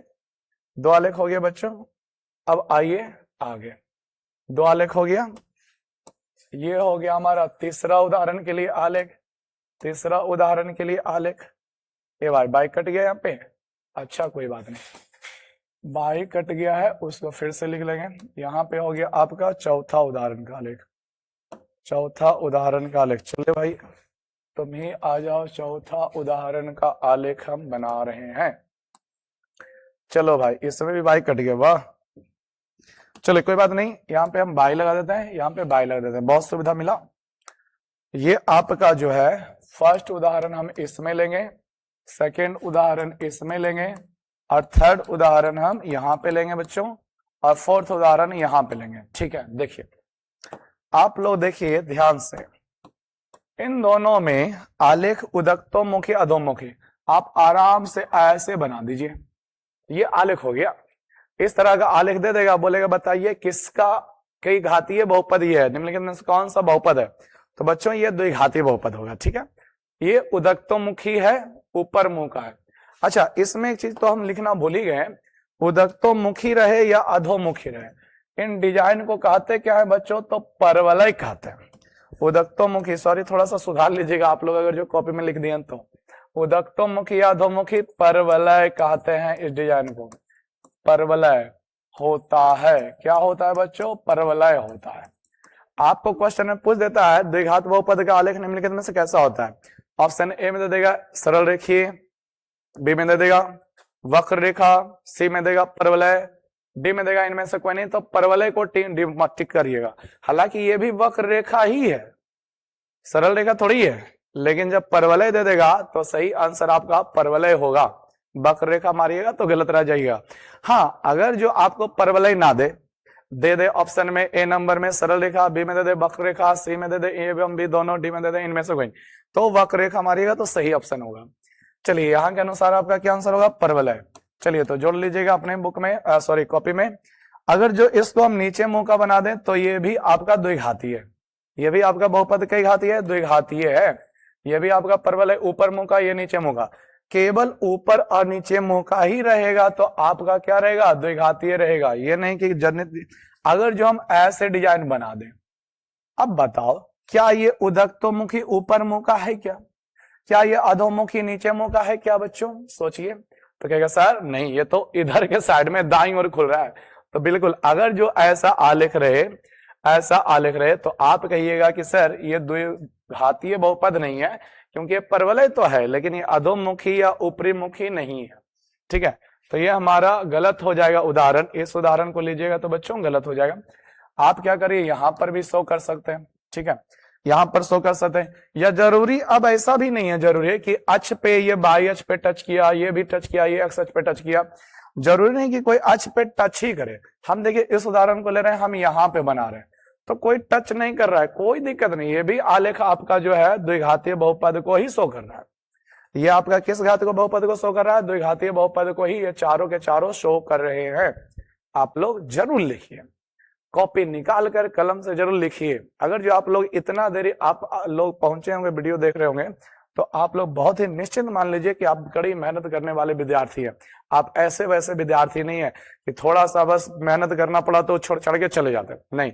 दो आलेख हो गया बच्चों। अब आइए आगे, दो आलेख हो गया, ये हो गया हमारा तीसरा उदाहरण के लिए आलेख, तीसरा उदाहरण के लिए आलेख। ये भाई बाई कट गया यहाँ पे, अच्छा कोई बात नहीं, बाई कट गया है, उसको फिर से लिख लेंगे। यहाँ पे हो गया आपका चौथा उदाहरण का आलेख, चौथा उदाहरण का आलेख। चलिए भाई तुम ही आ जाओ, चौथा उदाहरण का आलेख हम बना रहे हैं। चलो भाई इसमें भी बाई कट गया, वाह। चलो कोई बात नहीं, यहाँ पे हम बाई लगा देते हैं, यहाँ पे बाई लगा देते हैं, बहुत सुविधा मिला। ये आपका जो है फर्स्ट उदाहरण हम इसमें लेंगे, सेकेंड उदाहरण इसमें लेंगे, और थर्ड उदाहरण हम यहाँ पे लेंगे बच्चों, और फोर्थ उदाहरण यहाँ पे लेंगे, ठीक है। देखिए आप लोग देखिए ध्यान से, इन दोनों में आलेख उदगतोमुखी अधोमुखी आप आराम से ऐसे बना दीजिए, ये आलेख हो गया। इस तरह का आलेख दे देगा, बोलेगा बताइए किसका कई घातीय बहुपद ये है, निम्नलिखित में से कौन सा बहुपद है? तो बच्चों ये द्विघातीय बहुपद होगा, ठीक है। ये उदगतोमुखी है, ऊपर मुंह का है। अच्छा इसमें एक चीज तो हम लिखना भूल ही गए, उदगतोमुखी रहे या अधोमुखी रहे, इन डिजाइन को कहते क्या है बच्चों? तो परवलय कहते हैं। उदगतोमुखी, सॉरी थोड़ा सा सुधार लीजिएगा आप लोग अगर जो कॉपी में लिख दिए तो, उदगतोमुखी या अधोमुखी परवलय कहते हैं इस डिजाइन को, परवलय होता है। क्या होता है बच्चों? परवलय होता है। आपको क्वेश्चन में पूछ देता है द्विघात बहुपद का आलेख निम्नलिखित में से कैसा होता है? ऑप्शन ए में दे देगा सरल रेखीय, बी में दे देगा वक्र रेखा, सी में देगा परवलय, डी में देगा इनमें से कोई नहीं। तो परवलय को टिक करिएगा, हालांकि ये भी वक्र रेखा ही है, सरल रेखा थोड़ी है, लेकिन जब परवलय दे देगा तो सही आंसर आपका परवलय होगा। वक्र रेखा मारिएगा तो गलत रह जाइएगा। हाँ अगर जो आपको परवलय ना दे, दे दे ऑप्शन में ए नंबर में सरल रेखा, बी में दे दे वक्र रेखा, सी में दे दे ए एवं बी दोनों, डी में दे दे इनमें से कोई, तो वक्र रेखा मारिएगा तो सही ऑप्शन होगा। चलिए यहाँ के अनुसार आपका क्या आंसर होगा? परवलय। चलिए तो जोड़ लीजिएगा अपने बुक में, सॉरी कॉपी में। अगर जो इसको हम नीचे मुंह का बना दें तो ये भी आपका द्विघातीय है, ये भी आपका बहुपद कई घातीय है, द्विघातीय है। ये भी आपका परवलय ऊपर मुंह का, ये नीचे मुंह का, केवल ऊपर और नीचे मुंह का ही रहेगा तो आपका क्या रहेगा, द्विघातीय रहेगा। ये नहीं कि जनित, अगर जो हम ऐसे डिजाइन बना दें, अब बताओ क्या ये उदक्तोमुखी ऊपर मुंह का है क्या ये अधोमुखी नीचे मुंह का है क्या बच्चों, सोचिए। तो कहेगा सर नहीं, ये तो इधर के साइड में दाईं ओर खुल रहा है। तो बिल्कुल, अगर जो ऐसा आलेख रहे तो आप कहिएगा कि सर ये द्विघातीय बहुपद नहीं है, क्योंकि ये परवलय तो है लेकिन ये अधोमुखी या ऊपरी मुखी नहीं है। ठीक है, तो ये हमारा गलत हो जाएगा उदाहरण। इस उदाहरण को लीजिएगा तो बच्चों गलत हो जाएगा। आप क्या करिए, यहां पर भी शो कर सकते हैं। ठीक है, यहां पर शो कर सकते हैं, या जरूरी, अब ऐसा भी नहीं है जरूरी है कि अक्ष पे ये बाई अक्ष पे टच किया, ये भी टच किया, ये एक्स अक्ष पे टच किया, जरूरी नहीं कि कोई अक्ष पे टच ही करे। हम देखिए इस उदाहरण को ले रहे हैं, हम यहाँ पे बना रहे हैं तो कोई टच नहीं कर रहा है, कोई दिक्कत नहीं। ये भी आलेख आपका जो है द्विघातीय बहुपद को ही शो कर रहा है। ये आपका किस घात को बहुपद को शो कर रहा है, द्विघातीय बहुपद को ही ये चारों के चारों शो कर रहे हैं। आप लोग जरूर लिखिए, कॉपी निकाल कर कलम से जरूर लिखिए। अगर जो आप लोग इतना देरी आप लोग पहुंचे होंगे, वीडियो देख रहे होंगे, तो आप लोग बहुत ही निश्चिंत मान लीजिए कि आप कड़ी मेहनत करने वाले विद्यार्थी हैं। आप ऐसे वैसे विद्यार्थी नहीं है कि थोड़ा सा बस मेहनत करना पड़ा तो छोड़ चढ़ के चले जाते, नहीं।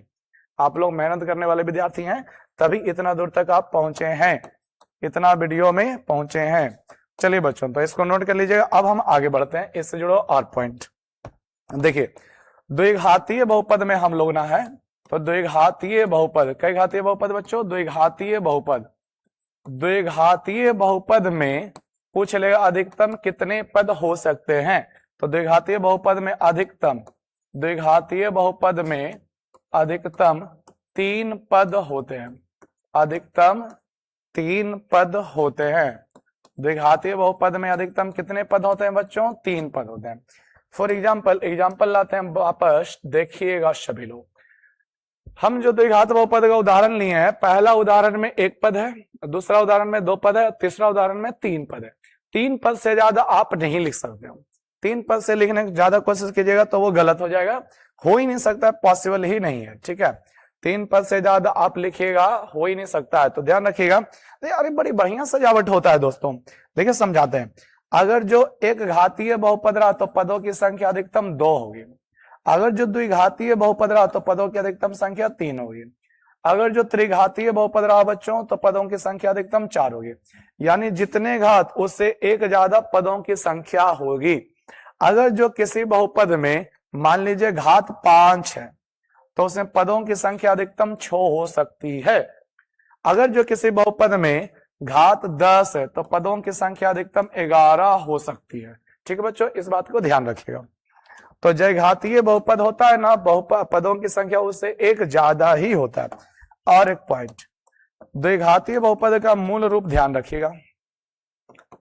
आप लोग मेहनत करने वाले विद्यार्थी हैं, तभी इतना दूर तक आप पहुंचे हैं, इतना वीडियो में पहुंचे हैं। चलिए बच्चों, तो इसको नोट कर लीजिएगा। अब हम आगे बढ़ते हैं, इससे जुड़ो और पॉइंट देखिए। द्विघातीय बहुपद में हम लोग ना है, तो द्विघातीय बहुपद, कई घातीय बहुपद बच्चों, द्विघातीय बहुपद। द्विघातीय बहुपद में पूछ लेगा अधिकतम कितने पद हो सकते हैं। तो द्विघातीय बहुपद में अधिकतम, द्विघातीय बहुपद में अधिकतम 3 पद होते हैं, अधिकतम 3 पद होते हैं। द्विघातीय बहुपद में अधिकतम कितने पद होते हैं बच्चों, 3 पद होते हैं। फॉर एग्जाम्पल लाते हैं वापस, देखिएगा सभी लोग। हम जो द्विघात बहुपद का उदाहरण लिए हैं, पहला उदाहरण में 1 पद है, दूसरा उदाहरण में 2 पद है, तीसरा उदाहरण में 3 पद है। 3 पद से ज्यादा आप नहीं लिख सकते हो। 3 पद से लिखने की ज्यादा कोशिश कीजिएगा तो वो गलत हो जाएगा, हो ही नहीं सकता, पॉसिबल ही नहीं है। ठीक है, 3 पद से ज्यादा आप लिखिएगा, हो ही नहीं सकता है। तो ध्यान रखिएगा। अरे बड़ी बढ़िया सजावट होता है दोस्तों, देखिए समझाते हैं। अगर जो एक घातीय बहुपद रहा तो पदों की संख्या अधिकतम 2 होगी। अगर जो द्विघातीय बहुपद रहा तो पदों की अधिकतम संख्या 3 होगी। अगर जो त्रिघातीय बहुपद रहा बच्चों तो पदों की संख्या अधिकतम 4 होगी। यानी जितने घात उससे एक ज्यादा पदों की संख्या होगी। अगर जो किसी बहुपद में मान लीजिए घात 5 है तो उसमें पदों की संख्या अधिकतम 6 हो सकती है। अगर जो किसी बहुपद में घात 10 है तो पदों की संख्या अधिकतम 11 हो सकती है। ठीक है बच्चों, इस बात को ध्यान रखिएगा। तो जय घातीय बहुपद होता है ना, पदों की संख्या उससे एक ज्यादा ही होता है। और एक पॉइंट, द्विघातीय बहुपद का मूल रूप ध्यान रखिएगा।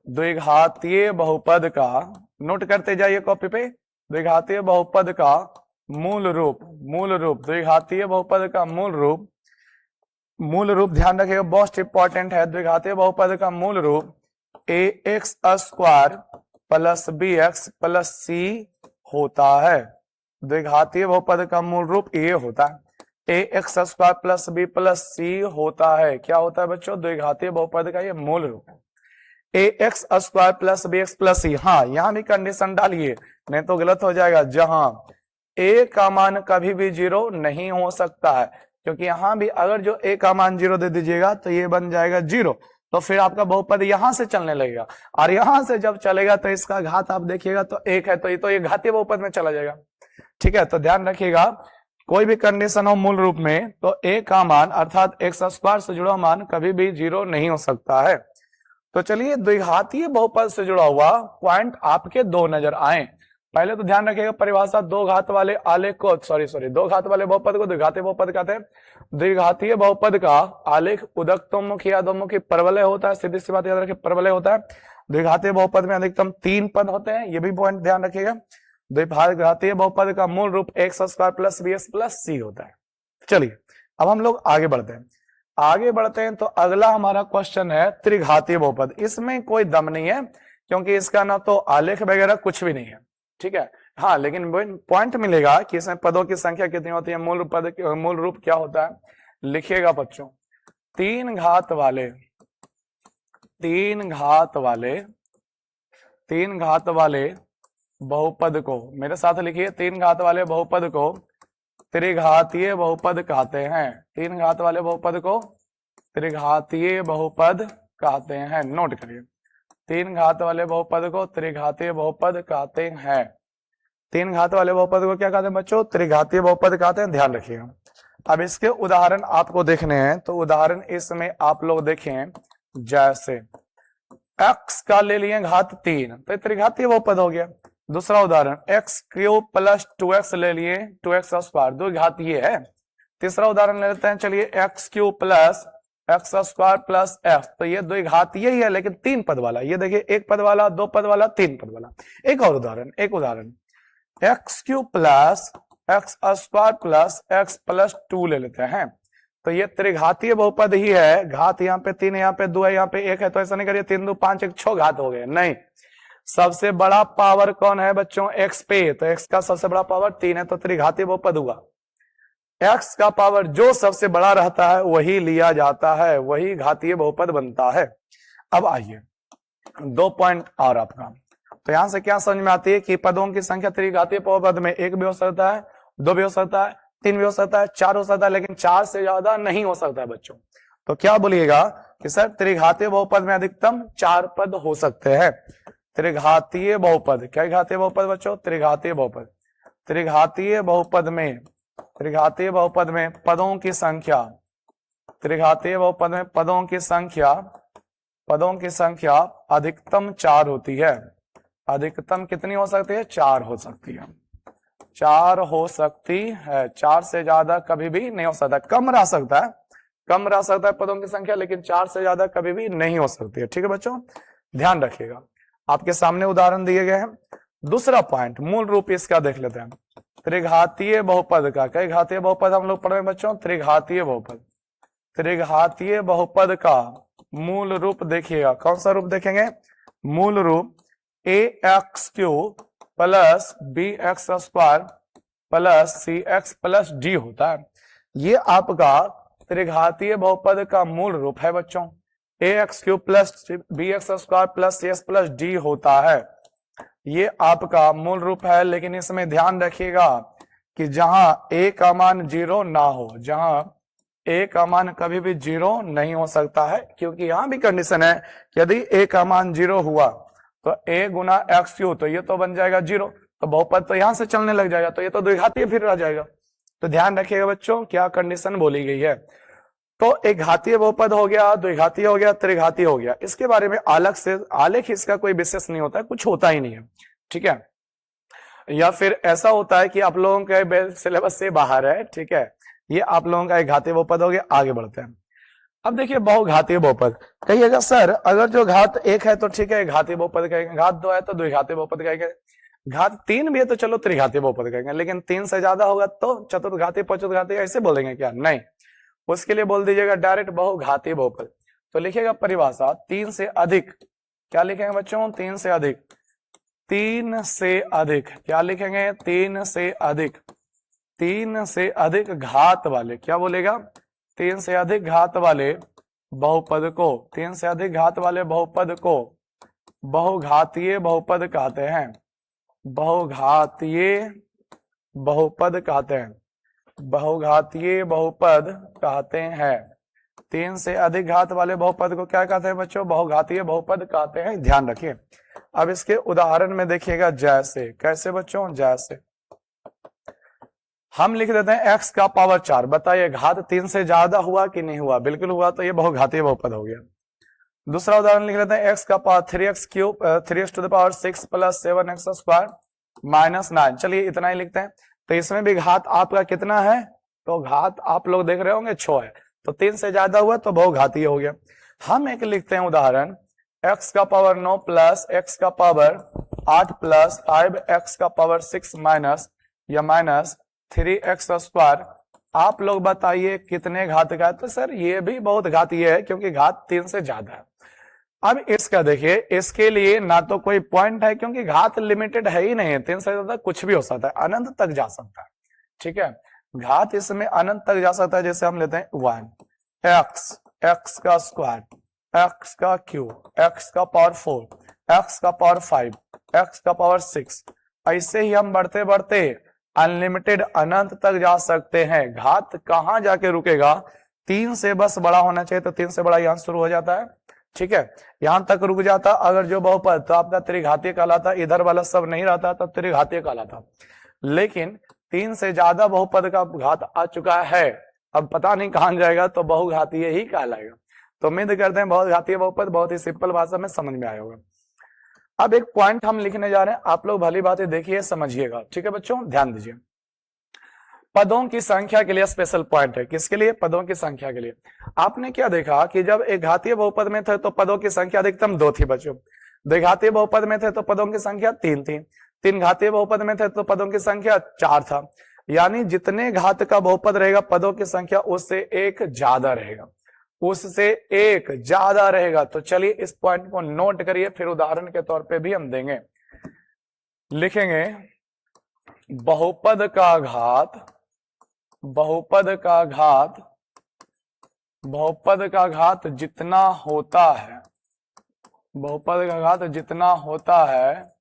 द्विघातीय बहुपद का नोट करते जाइए कॉपी पे। द्विघातीय बहुपद का मूल रूप, द्विघातीय बहुपद का मूल रूप ध्यान रखिएगा, मोस्ट इंपॉर्टेंट है। द्विघातीय बहुपद का मूल रूप ax² + bx + c होता है। द्विघातीय बहुपद का मूल रूप ये होता है, ax² + b + c होता है। क्या होता है बच्चों, द्विघातीय बहुपद का ये मूल रूप है, ax² + bx + c। हाँ, यहां भी कंडीशन डालिए, नहीं तो गलत हो जाएगा। जहां a का मान कभी भी 0 नहीं हो सकता है, क्योंकि यहां भी अगर जो a का मान 0 दे दीजिएगा तो ये बन जाएगा 0, तो फिर आपका बहुपद यहां से चलने लगेगा, और यहां से जब चलेगा तो इसका घात आप देखिएगा तो 1 है, तो ये घातीय बहुपद में चला जाएगा। ठीक है, तो ध्यान रखिएगा, कोई भी कंडीशन हो मूल रूप में तो a का मान अर्थात x² से जुड़ा मान कभी भी 0 नहीं हो सकता है। तो चलिए, द्विघातीय बहुपद से जुड़ा हुआ पॉइंट आपके 2 नजर आए। पहले तो ध्यान रखिएगा परिभाषा, 2 घात वाले आलेख को, 2 घात वाले बहुपद को द्विघातीय बहुपद कहते हैं। द्विघातीय बहुपद का आलेख उदक्तोन्मुखी या अधोमुखी परवलय होता है, सीधी सी बात याद रखिए, परवलय होता है। द्विघातीय बहुपद में अधिकतम 3 पद होते हैं, ये भी पॉइंट ध्यान रखिएगा। द्विघातीय बहुपद का मूल रूप ax² + bx + c होता है। चलिए अब हम लोग आगे बढ़ते हैं। तो अगला हमारा क्वेश्चन है त्रिघातीय बहुपद। इसमें कोई दम नहीं है, क्योंकि इसका ना तो आलेख वगैरह कुछ भी नहीं है। ठीक है, हाँ, लेकिन पॉइंट मिलेगा कि इसमें पदों की संख्या कितनी होती है, मूल रूप क्या होता है, लिखिएगा बच्चों। 3 घात वाले तीन घात वाले बहुपद को, मेरे साथ लिखिए, तीन घात वाले बहुपद को त्रिघातीय बहुपद कहते हैं। तीन घात वाले बहुपद को त्रिघातीय बहुपद कहते हैं। नोट करिए, तीन घात वाले बहुपद को त्रिघातीय बहुपद कहते हैं। तीन घात वाले बहुपद को क्या कहते हैं बच्चों? त्रिघातीय बहुपद कहते हैं, ध्यान रखिएगा। अब इसके उदाहरण आपको देखने हैं, तो उदाहरण इसमें आप लोग देखें, जैसे x का ले लिए घात 3, तो त्रिघातीय बहुपद हो गया। दूसरा उदाहरण x क्यूब प्लस 2x ले लिए 2x स्क्वायर, दो घातीय है। तीसरा उदाहरण ले लेते हैं, चलिए x cube plus x square plus f, तो ये दो घातीय ही है लेकिन तीन पद वाला। ये देखिए, एक पद वाला, दो पद वाला, तीन पद वाला। एक और उदाहरण, x cube plus x square plus x plus 2 ले लेते हैं, तो ये त्रिघातीय बहुपद ही है। घात यहाँ पे 3 है, यहाँ पे 2 है, यहाँ पे 1 है, तो ऐसा नहीं करिए 3 2 5 1 6 घात हो गए, नहीं। सबसे बड़ा पावर कौन है बच्चों? x पे, तो x का सबसे बड़ा पावर 3 है, तो त्रिघातीय बहुपद हुआ। x का पावर जो सबसे बड़ा रहता है वही लिया जाता है, वही घातीय बहुपद बनता है। अब आइए 2 पॉइंट और आपका, तो यहां से क्या समझ में आती है कि पदों की संख्या त्रिघातीय बहुपद में 1 भी हो सकता है, 2 भी हो सकता है, 3 भी हो सकता है, 4 हो सकता है, लेकिन 4 से ज्यादा नहीं हो सकता है बच्चों। तो क्या बोलिएगा कि सर त्रिघातीय बहुपद में अधिकतम 4 पद हो सकते हैं। त्रिघातीय बहुपद, क्या घातीय बहुपद बच्चों? त्रिघातीय बहुपद। त्रिघातीय बहुपद में पदों की संख्या, त्रिघातीय बहुपद में पदों की संख्या अधिकतम 4 होती है। अधिकतम कितनी हो सकती है? 4 हो सकती है। 4 हो सकती है, 4 से ज्यादा कभी भी नहीं हो सकता। कम रह सकता है पदों की संख्या, लेकिन 4 से ज्यादा कभी भी नहीं हो सकती है। ठीक है बच्चों, ध्यान रखिएगा। आपके सामने उदाहरण दिए गए हैं। दूसरा पॉइंट, मूल रूप इसका देख लेते हैं, त्रिघातीय बहुपद का। कई घातीय बहुपद हम लोग पढ़ रहे हैं बच्चों? त्रिघातीय बहुपद। त्रिघातीय बहुपद का मूल रूप देखिएगा। कौन सा रूप देखेंगे? मूल रूप ax cube plus bx square plus cx plus d होता है। ये आपका त्रिघातीय बहुपद का मूल रूप है बच्चों। ax cube plus bx square plus cx plus d होता है। ये आपका मूल रूप है, लेकिन इसमें ध्यान रखिएगा कि जहां a का मान 0 ना हो, जहां a का मान कभी भी 0 नहीं हो सकता है, क्योंकि यहां भी कंडीशन है कि यदि a का मान 0 हुआ तो a गुना x क्यूब, तो ये तो बन जाएगा 0, तो बहुपद तो यहां से चलने लग जाएगा, तो ये तो द्विघातीय फिर रह जाएगा। तो ध्यान रखिएगा बच्चों, क्या कंडीशन बोली गई है। तो एक घातीय बहुपद हो गया, द्विघातीय हो गया, त्रिघातीय हो गया। इसके बारे में अलग से आलेख इसका कोई विशेष नहीं होता है, कुछ होता ही नहीं है। ठीक है, या फिर ऐसा होता है कि आप लोगों के सिलेबस से बाहर है। ठीक है, ये आप लोगों का एक घातीय बहुपद हो गया। आगे बढ़ते हैं। अब देखिए बहुघातीय बहुपद, कहिएगा सर अगर जो घात 1 है तो ठीक है घातीय बहुपद कहेंगे, घात 2 है तो द्विघातीय बहुपद कहेंगे, घात 3 भी है तो चलो त्रिघातीय बहुपद कहेंगे, लेकिन 3 से ज्यादा होगा तो चतुर्घातीय पंचुर्घातीय ऐसे बोलेंगे क्या? नहीं, उसके लिए बोल दीजिएगा डायरेक्ट बहुघातीय बहुपद। तो लिखिएगा परिभाषा 3 से अधिक, क्या लिखेंगे बच्चों? 3 से अधिक। 3 से अधिक क्या लिखेंगे? 3 से अधिक। 3 से अधिक घात वाले, क्या बोलेगा? 3 से अधिक घात वाले बहुपद को, 3 से अधिक घात वाले बहुपद को बहुघातीय बहुपद कहते हैं। बहुघातीय बहुपद कहते हैं। बहुघातीय बहुपद कहते हैं। 3 से अधिक घात वाले बहुपद को क्या कहते हैं बच्चों? बहुघातीय बहुपद कहते हैं। ध्यान रखिए। अब इसके उदाहरण में देखिएगा, जैसे, कैसे बच्चों? जैसे हम लिख देते हैं x का पावर 4। बताइए घात 3 से ज्यादा हुआ कि नहीं हुआ? बिल्कुल हुआ, तो ये बहुघातीय बहुपद हो गया। दूसरा उदाहरण लिख लेते हैं, x का power 3x cube 3x to the power 6 plus 7x square minus 9। चलिए इतना ही लिखते हैं। तो इसमें भी घात आपका कितना है? तो घात आप लोग देख रहे होंगे 6 है, तो 3 से ज्यादा हुआ तो बहुघातीय हो गया। हम एक लिखते हैं उदाहरण, x का पावर 9 प्लस x का पावर 8 प्लस 5x का पावर 6 माइनस या माइनस 3x स्क्वायर। आप लोग बताइए कितने घात का है? तो सर ये भी बहुत घातीय है, क्योंकि घात 3 से ज्यादा है। अब इसका देखिए, इसके लिए ना तो कोई पॉइंट है, क्योंकि घात लिमिटेड है ही नहीं है, 3 से ज्यादा कुछ भी हो सकता है, अनंत तक जा सकता है। ठीक है, घात इसमें अनंत तक जा सकता है। जैसे हम लेते हैं 1 x का स्क्वायर, एक्स का क्यूब, एक्स का पावर 4, एक्स का पावर 5, एक्स का पावर 6, ऐसे ही हम बढ़ते बढ़ते अनलिमिटेड अनंत तक जा सकते हैं। घात कहां जाके रुकेगा? 3 से बस बड़ा होना चाहिए, तो 3 से बड़ा यहां शुरू हो जाता है, ठीक है, यहां तक रुक जाता। अगर जो बहुपद तो आपका त्रिघातीय कहलाता, इधर वाला सब नहीं रहता तब त्रिघातीय कहलाता। लेकिन 3 से ज्यादा बहुपद का घात आ चुका है, अब पता नहीं कहां जाएगा, तो बहुघातीय ही कहलाएगा। तो उम्मीद करते हैं बहुघातीय बहुपद बहुत ही सिंपल भाषा में समझ में आया होगा। अब एक पॉइंट हम लिखने जा रहे हैं, आप लोग भली बातें देखिए समझिएगा, ठीक है बच्चों, ध्यान दीजिए। पदों की संख्या के लिए स्पेशल पॉइंट है। किसके लिए? पदों की संख्या के लिए। आपने क्या देखा कि जब एक घातीय बहुपद में थे तो पदों की संख्या अधिकतम 2 थी बच्चों, द्विघातीय बहुपद में थे तो पदों की संख्या 3 थी, 3 घातीय बहुपद में थे तो पदों की संख्या 4 था। यानी जितने घात का बहुपद रहेगा पदों की संख्या उससे 1 ज्यादा रहेगा, उससे 1 ज्यादा रहेगा। तो चलिए इस पॉइंट को नोट करिए, फिर उदाहरण के तौर पे भी हम देंगे। लिखेंगे बहुपद का घात, बहुपद का घात, बहुपद का घात जितना होता है, बहुपद का घात जितना होता है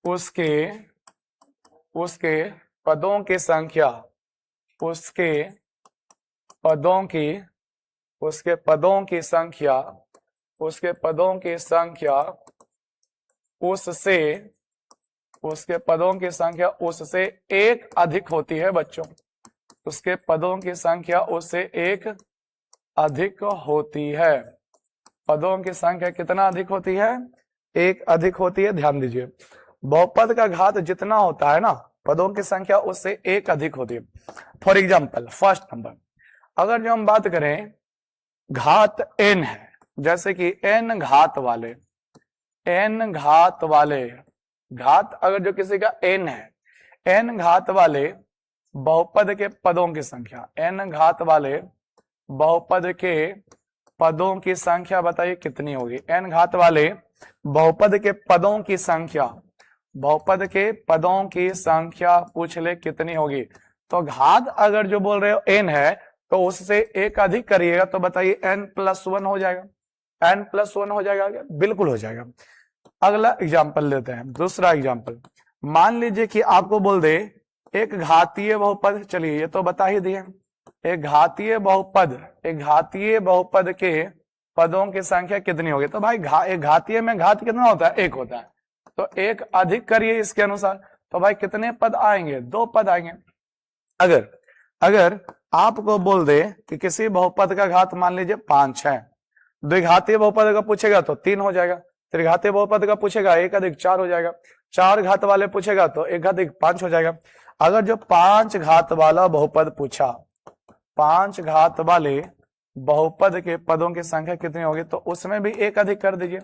उसके पदों की संख्या, उसके पदों की संख्या, उसके पदों की संख्या उससे 1 अधिक होती है बच्चों, उसके पदों की संख्या उससे 1 अधिक होती है। पदों की संख्या कितना अधिक होती है? 1 अधिक होती है। ध्यान दीजिए, बहुपद का घात जितना होता है ना, पदों की संख्या उससे 1 अधिक होती है। फॉर एग्जाम्पल फर्स्ट नंबर, अगर जो हम बात करें घात n है, जैसे कि n घात वाले, घात अगर जो किसी का n है, n घात वाले बहुपद के पदों की संख्या, n घात वाले बहुपद के पदों की संख्या बताइए कितनी होगी? n घात वाले बहुपद के पदों की संख्या, बहुपद के पदों की संख्या पूछ ले कितनी होगी? तो घात अगर जो बोल रहे हो n है तो उससे 1 अधिक करिएगा, तो बताइए n+1 हो जाएगा, n+1 हो जाएगा क्या? बिल्कुल हो जाएगा। अगला एग्जाम्पल लेते हैं, दूसरा एग्जाम्पल। मान लीजिए कि आपको बोल दे एक घातीय बहुपद, चलिए ये तो बता ही दिए, एक घातीय बहुपद के पदों की संख्या कितनी होगी? तो भाई एक घातीय में घात कितना होता है? 1 होता है, तो 1 अधिक करिए इसके अनुसार, तो भाई कितने पद आएंगे? 2 पद आएंगे। अगर आपको बोल दे कि किसी बहुपद का घात मान लीजिए 5 है, द्विघातीय बहुपद का पूछेगा तो 3 हो जाएगा, त्रिघातीय बहुपद का पूछेगा 1 अधिक 4 हो जाएगा, 4 घात वाले पूछेगा तो 1 अधिक 5 हो जाएगा। अगर जो 5 घात वाला बहुपद पूछा, 5 घात वाले बहुपद के पदों की संख्या कितनी होगी? तो उसमें भी 1 अधिक कर दीजिए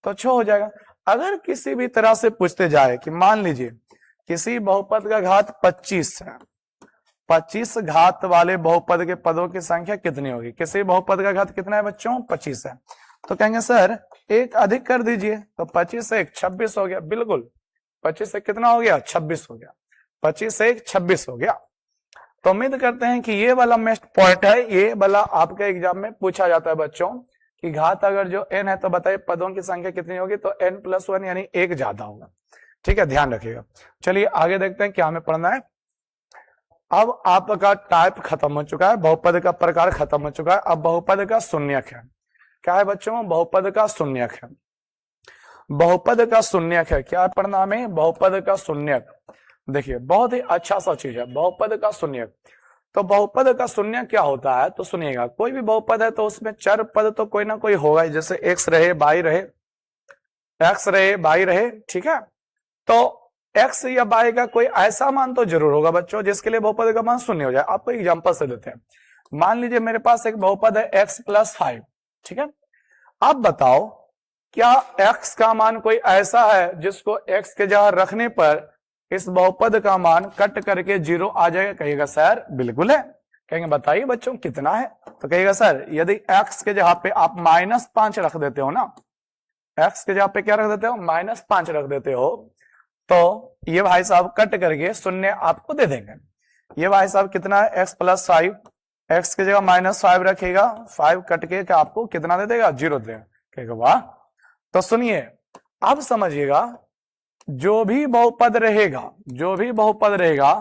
तो 6 हो जाएगा। अगर किसी भी तरह से पूछते जाए कि मान लीजिए किसी बहुपद का घात 25 है, 25 घात वाले बहुपद के पदों की संख्या कितनी होगी? किसी बहुपद का घात कितना है बच्चों? 25 है, तो कहेंगे सर 1 अधिक कर दीजिए, तो 25 से 1 26 हो गया। बिल्कुल, 25 से कितना हो गया? 26 हो गया, 25 से 1 26 हो गया। तो उम्मीद करते हैं कि ये वाला नेक्स्ट पॉइंट है, ये वाला आपके एग्जाम में पूछा जाता है बच्चों कि घात अगर जो n है तो बताइए पदों की संख्या कितनी होगी? तो n+1 यानी 1 ज्यादा होगा, ठीक है, ध्यान रखिएगा। चलिए आगे देखते हैं क्या हमें पढ़ना है। अब आपका टाइप खत्म हो चुका है, बहुपद का प्रकार खत्म हो चुका है, अब बहुपद का शून्यक है। क्या है बच्चों? बहुपद का शून्यक है। बहुपद का शून्यक है, क्या पढ़ना में? बहुपद का शून्यक। देखिए बहुत ही अच्छा सा चीज है बहुपद का शून्यक। तो बहुपद का शून्यक क्या होता है? तो सुनिएगा, कोई भी बहुपद है तो उसमें चर पद तो कोई ना कोई होगा, जैसे x रहे, y रहे, x रहे, y रहे, ठीक है। तो x या y का कोई ऐसा मान तो जरूर होगा बच्चों जिसके लिए बहुपद का मान शून्य हो जाए। आपको एग्जांपल से देते हैं, मान लीजिए मेरे पास एक बहुपद है x+5, ठीक है। आप बताओ क्या x का मान कोई ऐसा है जिसको x के जगह रखने पर इस बहुपद का मान कट करके 0 आ जाएगा? कहिएगा सर बिल्कुल है। कहेंगे बताइए बच्चों कितना है? तो कहिएगा सर यदि x के जगह पे आप -5 रख देते हो ना, x के जगह पे क्या रख देते हो? -5 रख देते हो, तो ये भाई साहब कट करके 0 आपको दे देंगे। ये भाई साहब कितना है? x+5, x की जगह -5 रखेगा, 5 कट के क्या आपको कितना दे देगा, 0 दे देगा। कहेगा वाह। तो सुनिए, अब समझिएगा, जो भी बहुपद रहेगा, जो भी बहुपद रहेगा,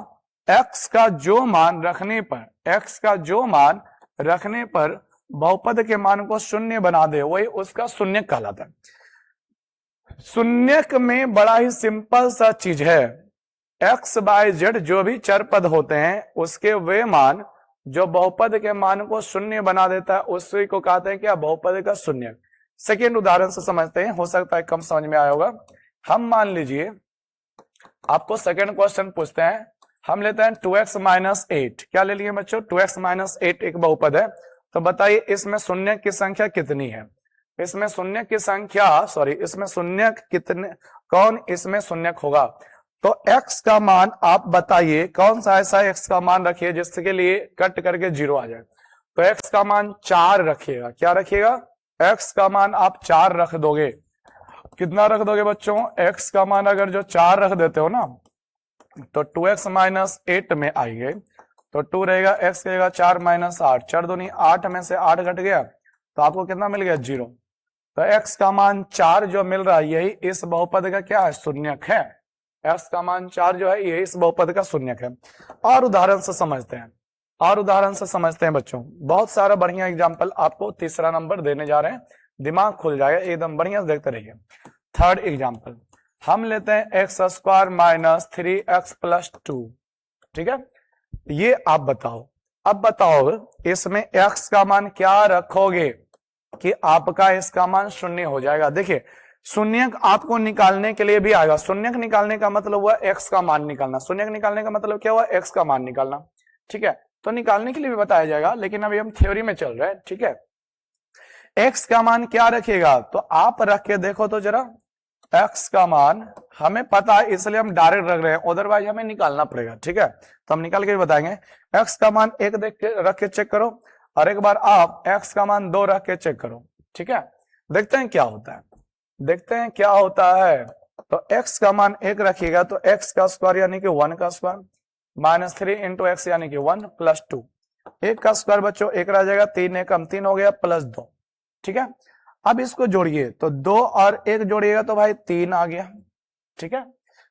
x का जो मान रखने पर, x का जो मान रखने पर बहुपद के मान को शून्य बना दे, वही उसका शून्यक कहलाता है। शून्यक में बड़ा ही सिंपल सा चीज है, x बाय जेड जो भी चर पद होते हैं उसके वे मान जो बहुपद के मान को शून्य बना देता है उसी को कहते हैं क्या, बहुपद का शून्यक। सेकेंड उदाहरण से समझते हैं, हो सकता है कम समझ में आया होगा। हम मान लीजिए आपको सेकेंड क्वेश्चन पूछते हैं, हम लेते हैं 2x माइनस 8। क्या ले लिए बच्चों, 2x माइनस 8 एक बहुपद है। तो बताइए इसमें शून्य की संख्या कितनी है, इसमें शून्य की संख्या, सॉरी इसमें शून्य कितने, कौन इसमें शून्यक होगा। तो x का मान आप बताइए, कौन सा ऐसा x का मान रखिए जिसके लिए कट करके 0 आ जाए। तो x का मान 4 रखिएगा। क्या रखिएगा, x का मान आप 4 रख दोगे। कितना रख दोगे बच्चों, x का मान अगर जो 4 रख देते हो ना, तो 2x माइनस 8 में आएंगे, तो 2 रहेगा, x रहेगा 4 माइनस 8, 4 दूनी 8 में से 8 घट गया, तो आपको कितना मिल गया, 0। तो x का मान 4 जो मिल रहा है यही इस बहुपद का क्या है, शून्यक है। x का मान 4 जो है यही इस बहुपद का शून्यक है। और उदाहरण से समझते हैं, और उदाहरण से समझते हैं बच्चों, बहुत सारा बढ़िया एग्जाम्पल आपको तीसरा नंबर देने जा रहे हैं, दिमाग खुल जाएगा एकदम बढ़िया से देखते रहिए। थर्ड एग्जाम्पल हम लेते हैं x square minus 3x plus 2। ठीक है, ये आप बताओ, अब बताओ इसमें x का मान क्या रखोगे कि आपका इसका मान शून्य हो जाएगा। देखिए शून्यक आपको निकालने के लिए भी आएगा, शून्यक निकालने का मतलब हुआ x का मान निकालना, शून्यक निकालने का मतलब क्या हुआ, x का मान निकालना। ठीक है, तो निकालने के लिए भी बताया जाएगा, लेकिन अभी हम थ्योरी में चल रहे हैं। ठीक है, x का मान क्या रखेगा, तो आप रख के देखो तो जरा, x का मान हमें पता है इसलिए हम डायरेक्ट रख रहे हैं, अदरवाइज हमें निकालना पड़ेगा। ठीक है, तो हम निकाल के भी बताएंगे। x का मान 1 देख के रख के चेक करो, और एक बार आप x का मान 2 रख के चेक करो। ठीक है, देखते हैं क्या होता है, देखते हैं क्या होता है। तो x का मान 1 रखिएगा तो x का स्क्वायर यानी कि 1 का स्क्वायर माइनस 3 इंटू एक्स यानी कि 1 प्लस 2, 1 का स्क्वायर बच्चों 1 रह जाएगा, 3 1 कम 3 हो गया प्लस 2। ठीक है, अब इसको जोड़िए तो 2 और 1 जोड़िएगा तो भाई 3 आ गया। ठीक है,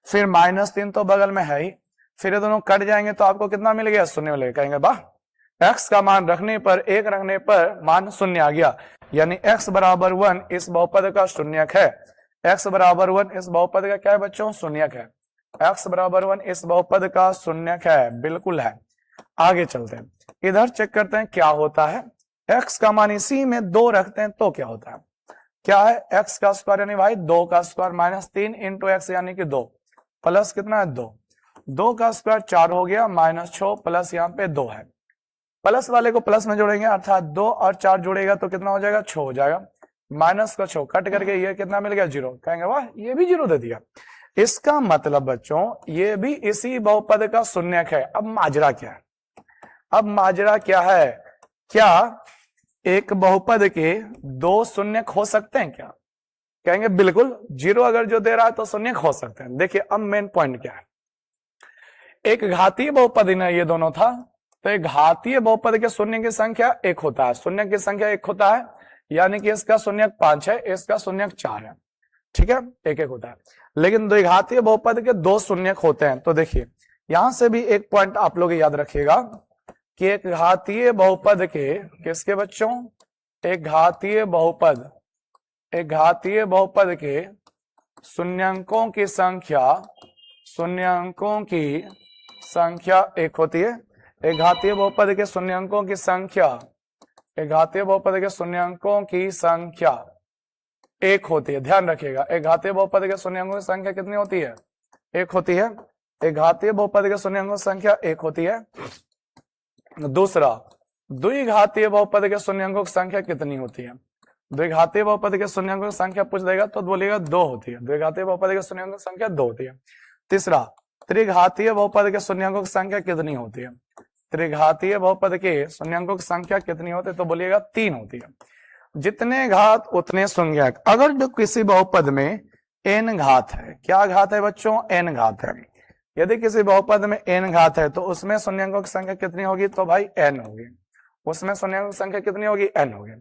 फिर माइनस 3 तो बगल में है ही, फिर ये दोनों कट जाएंगे तो आपको कितना मिल गया, शून्य मिलेगा। कहेंगे वाह, x का मान रखने पर 1 रखने पर मान शून्य आ गया, यानी x बराबर 1 इस बहुपद का शून्यक है। x बराबर 1 इस बहुपद का क्या है बच्चों, शून्यक है। x बराबर 1 इस बहुपद का शून्यक है, बिल्कुल है। आगे चलते हैं, इधर चेक करते हैं क्या होता है। x का मान इसी में 2 रखते हैं तो क्या होता है, क्या है, x का स्क्वायर यानी भाई 2 का स्क्वायर माइनस 3 इंटू एक्स यानी कि 2 प्लस कितना है 2, 2 का स्क्वायर 4 हो गया माइनस 6 प्लस यहाँ पे 2 है, प्लस वाले को प्लस में जोड़ेंगे अर्थात 2 और 4 जोड़ेगा तो कितना हो जाएगा, 6 हो जाएगा, माइनस का 6 कट करके ये कितना मिल गया, 0। कहेंगे वाह, ये भी 0 दे दिया। इसका मतलब बच्चों ये भी इसी बहुपद का शून्यक है। अब माजरा क्या है, अब माजरा क्या है, क्या एक बहुपद के 2 शून्यक हो सकते हैं क्या, कहेंगे बिल्कुल, 0 अगर जो दे रहा है तो शून्यक हो सकते हैं। देखिए अब मेन पॉइंट क्या है, एक घातीय बहुपद ही ना ये दोनों था, तो एक घातीय बहुपद के शून्य की संख्या 1 होता है, शून्य की संख्या 1 होता है, यानी कि इसका शून्यक 5 है, इसका शून्यक 4 है। ठीक है, 1 1 होता है, लेकिन द्विघातीय बहुपद के 2 शून्यक होते हैं। तो देखिए यहां से भी एक पॉइंट आप लोग याद रखिएगा कि एक घातीय बहुपद के, किसके बच्चों, एक घातीय बहुपद, एक घातीय बहुपद के शून्यंकों की संख्या, शून्यंकों की संख्या 1 होती है। एक घातीय बहुपद के शून्यंकों की संख्या, एक घातीय बहुपद के शून्यंकों की संख्या 1 होती है। ध्यान रखिएगा, एक घातीय बहुपद के शून्यंकों की संख्या कितनी होती है, 1 होती है। एक घातीय बहुपद के शून्यंकों की संख्या 1 होती है। दूसरा, द्विघातीय बहुपद के शून्यंकों की संख्या कितनी होती है, द्विघातीय बहुपद के शून्यंकों की संख्या पूछ देगा तो बोलेगा 2 होती है, द्विघातीय बहुपद के शून्यंकों की संख्या 2 होती है। तीसरा, त्रिघातीय बहुपद के शून्यंकों की संख्या कितनी होती है, त्रिघातीय बहुपद के शून्यंकों की संख्या कितनी होती है, तो बोलिएगा 3 होती है। जितने घात उतने शून्यक। अगर जो किसी बहुपद में n घात है, क्या घात है बच्चों, n घात है, यदि किसी बहुपद में n घात है तो उसमें शून्यंकों की संख्या कितनी होगी, तो भाई n होगी। उसमें शून्यंक की संख्या कितनी होगी, n होगी।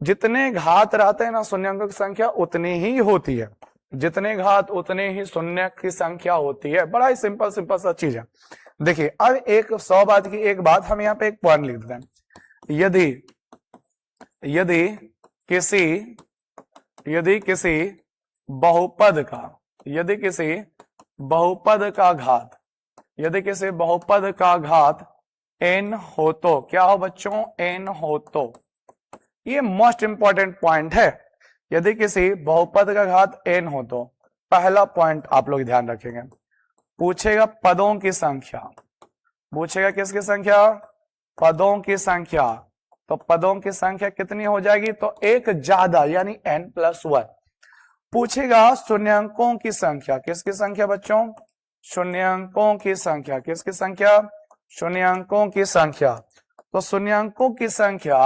जितने घात रहते हैं ना शून्यंकों की संख्या उतनी ही होती है, जितने घात उतने ही शून्य की संख्या होती है। बड़ा ही सिंपल सिंपल सा चीज है। देखिए अब एक 100 बात की एक बात हम यहाँ पे एक पॉइंट लिख देते हैं। यदि किसी बहुपद का घात n हो तो क्या हो बच्चों, n हो तो, ये मोस्ट इंपॉर्टेंट पॉइंट है। यदि किसी बहुपद का घात n हो तो पहला पॉइंट आप लोग ध्यान रखेंगे, पूछेगा पदों की संख्या, पूछेगा किसकी संख्या, पदों की संख्या। तो पदों की संख्या कितनी हो जाएगी, तो एक ज्यादा यानी n+1। पूछेगा शून्यंकों की संख्या, किसकी संख्या बच्चों, शून्यंकों की संख्या, किसकी संख्या, शून्यंकों की संख्या। तो शून्यंकों की संख्या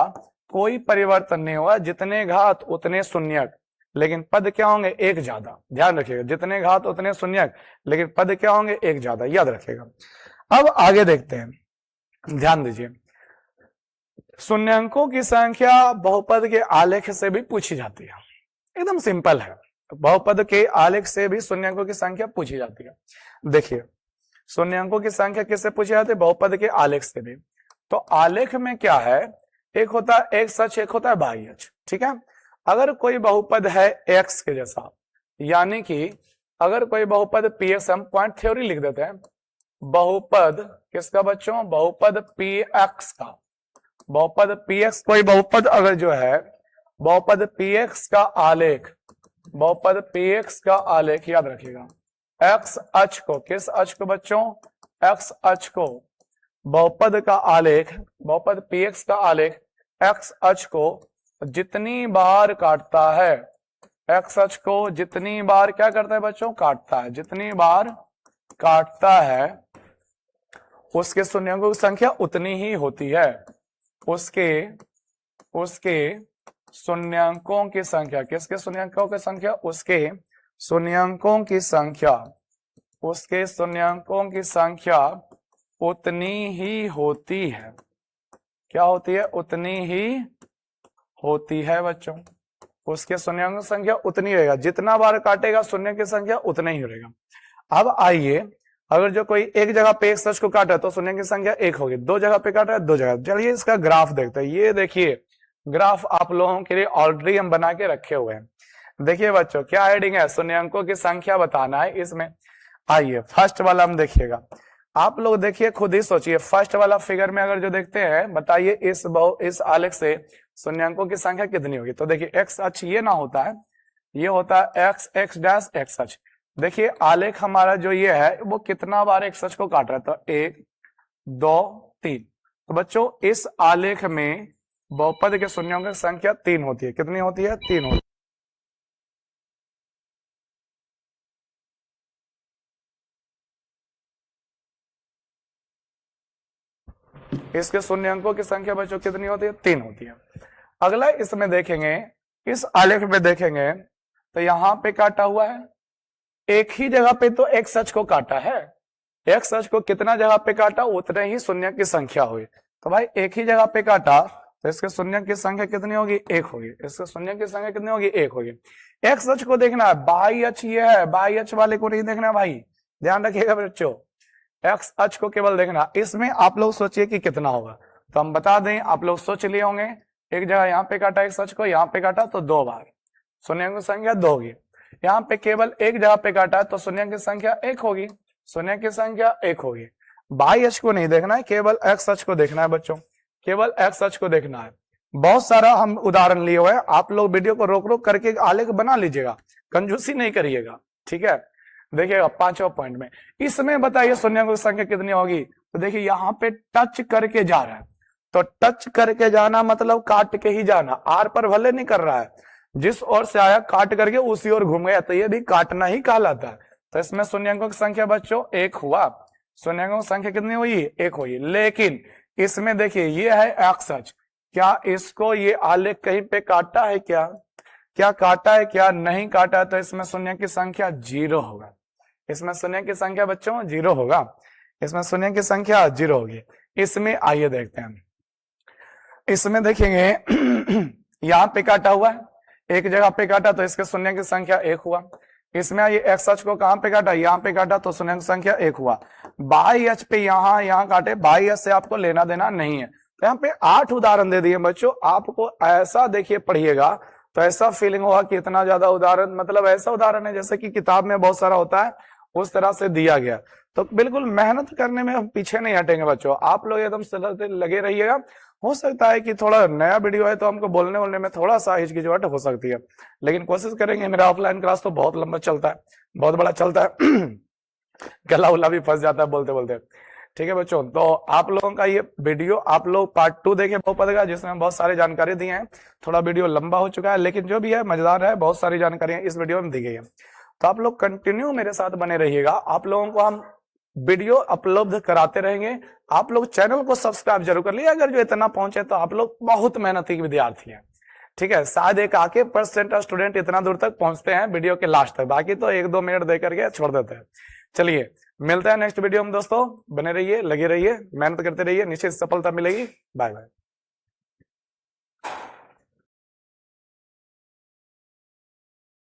कोई परिवर्तन नहीं हुआ, जितने घात उतने शून्यक, लेकिन पद क्या होंगे, एक ज्यादा। ध्यान रखिएगा, जितने घात उतने शून्यक, लेकिन पद क्या होंगे, एक ज्यादा, याद रखिएगा। अब आगे देखते हैं, ध्यान दीजिए। शून्यंकों की संख्या बहुपद के आलेख से भी पूछी जाती है, एकदम सिंपल है। बहुपद के आलेख से भी शून्यंकों की संख्या पूछी जाती है। देखिए शून्यंकों की संख्या किससे पूछी जाती है, बहुपद के आलेख से भी। तो आलेख में क्या है, एक होता है एक्स अक्ष, एक होता है बाह्य अक्ष, ठीक है। अगर कोई बहुपद है एक्स के जैसा, यानी कि अगर कोई बहुपद पी एक्स, हम पॉइंट थ्योरी लिख देते हैं, बहुपद किसका बच्चों, बहुपद पी एक्स का, बहुपद पी एक्स, कोई बहुपद अगर जो है बहुपद पी एक्स का आलेख, बहुपद पी एक्स का आलेख याद रखिएगा, एक्स अक्ष को, किस अक्ष को बच्चों, एक्स अक्ष को, बहुपद का आलेख, बहुपद पी एक्स का आलेख एक्स अक्ष को जितनी बार काटता है, एक्स अक्ष को जितनी बार क्या करता है बच्चों, काटता है, जितनी बार काटता है उसके शून्यंकों की संख्या उतनी ही होती है, उसके शून्यंकों की संख्या, किसके शून्यंकों की संख्या, उसके शून्यंकों की संख्या, उसके शून्यंकों की संख्या उतनी ही होती है। क्या होती है, उतनी ही होती है बच्चों, उसके शून्यंकों की संख्या उतनी रहेगा, जितना बार काटेगा शून्य की संख्या उतना ही रहेगा। अब आइए, अगर जो कोई एक जगह पे एक सच को काटा तो शून्य की संख्या एक होगी, दो जगह पे काटा है दो जगह। चलिए इसका ग्राफ देखते हैं। ये देखिए ग्राफ आप लोगों के लिए ऑलरेडी हम बना के रखे हुए हैं। देखिए बच्चों क्या हेडिंग है, शून्यंकों की संख्या बताना है इसमें। आइए फर्स्ट वाला हम देखिएगा, आप लोग देखिए खुद ही सोचिए, फर्स्ट वाला फिगर में अगर जो देखते हैं, बताइए इस आलेख से शून्यंकों की संख्या कितनी होगी। तो देखिए एक्स अक्ष ये ना होता है, ये होता है एक्स एक्स डैश एक्स अक्ष। देखिए आलेख हमारा जो ये है वो कितना बार एक्स अक्ष को काट रहा है, तो 1 2 3। तो बच्चों इस आलेख में बहुपद के शून्यंकों की संख्या 3 होती है। कितनी होती है, 3 होती है। इसके शून्यंकों की संख्या बच्चों कितनी होती है, 3 होती है। अगला इसमें देखेंगे, इस आलेख में देखेंगे तो यहां पे काटा हुआ है, एक ही जगह पे तो एक्स अक्ष को काटा है, एक्स अक्ष को कितना जगह पे काटा उतने ही शून्य की संख्या हुई। तो भाई एक ही जगह पे काटा तो इसके शून्य की संख्या कितनी होगी, 1 होगी। इसके शून्य की संख्या कितनी होगी, 1 होगी। एक्स अक्ष को देखना है, बाह्य अक्ष ये है, बाह्य अक्ष वाले को नहीं देखना भाई, ध्यान रखिएगा बच्चों, एक्स अक्ष को केवल देखना। इसमें आप लोग सोचिए कि कितना होगा, तो हम बता दें, आप लोग सोच लिए होंगे, एक जगह यहाँ पे काटा एक्स अक्ष को, यहाँ पे काटा तो 2 बार, शून्य की संख्या 2 होगी। यहाँ पे केवल एक जगह पे काटा तो शून्य की संख्या 1 होगी, शून्य की संख्या 1 होगी। बाह्य अक्ष को नहीं देखना है, केवल एक्स अक्ष को देखना है बच्चों, केवल एक्स अक्ष को देखना है। बहुत सारा हम उदाहरण लिए हुए हैं, आप लोग वीडियो को रोक रोक करके आलेख बना लीजिएगा, कंजूसी नहीं करिएगा, ठीक है। देखिएगा 5वां पॉइंट में, इसमें बताइए शून्य की संख्या कितनी होगी। तो देखिए यहाँ पे टच करके जा रहा है, तो टच करके जाना मतलब काट के ही जाना, आर पर भले नहीं कर रहा है, जिस ओर से आया काट करके उसी ओर घूम गया, तो ये भी काटना ही कहलाता है। तो इसमें शून्यंकों की संख्या बच्चों 1 हुआ, शून्यंकों की संख्या कितनी हुई, 1 हुई। लेकिन इसमें देखिए ये है एक्स अक्ष, क्या इसको ये आलेख कहीं पे काटा है, क्या काटा है, क्या नहीं काटा, तो इसमें शून्य की संख्या 0 होगा। इसमें शून्य की संख्या बच्चों 0 होगा, इसमें शून्य की संख्या 0 होगी। इसमें आइए देखते हैं, इसमें देखेंगे यहाँ पे काटा हुआ है, एक जगह पे काटा तो इसके शून्य की संख्या 1 हुआ। इसमें ये एक्स अक्ष को कहां पे काटा, यहाँ पे काटा तो शून्य की संख्या 1 हुआ। बाई अक्ष पे यहाँ काटे, बाई अक्ष से आपको लेना देना नहीं है। तो यहाँ पे 8 उदाहरण दे दिए बच्चों, आपको ऐसा देखिए पढ़िएगा तो ऐसा फीलिंग होगा कि इतना ज्यादा उदाहरण, मतलब ऐसा उदाहरण है जैसे कि किताब में बहुत सारा होता है उस तरह से दिया गया। तो बिल्कुल मेहनत करने में हम पीछे नहीं हटेंगे बच्चों, आप लोग एकदम से लगे रहिएगा। हो सकता है कि थोड़ा नया वीडियो है तो हमको बोलने वोलने में थोड़ा सा हिचकिचाहट हो सकती है, लेकिन कोशिश करेंगे। मेरा ऑफलाइन क्लास तो बहुत लंबा चलता है, बहुत बड़ा चलता है गला उला भी फंस जाता है बोलते बोलते। ठीक है बच्चों, तो आप लोगों का ये वीडियो आप लोग पार्ट 2 देखे बहुपद का, जिसमें बहुत सारी जानकारी दी है। थोड़ा वीडियो लंबा हो चुका है लेकिन जो भी है मजेदार है, बहुत सारी जानकारियां इस वीडियो में दी गई है। तो आप लोग कंटिन्यू मेरे साथ बने रहिएगा, आप लोगों को हम वीडियो उपलब्ध कराते रहेंगे। आप लोग चैनल को सब्सक्राइब जरूर कर लिए, अगर जो इतना पहुंचे तो आप लोग बहुत मेहनती विद्यार्थी हैं। ठीक है, शायद एक आके परसेंट स्टूडेंट इतना दूर तक पहुंचते हैं वीडियो के लास्ट तक, बाकी तो 1-2 मिनट दे करके छोड़ देते हैं। चलिए मिलते हैं नेक्स्ट वीडियो में दोस्तों, बने रहिए, लगे रहिए, मेहनत करते रहिए, निश्चित सफलता मिलेगी। Bye bye.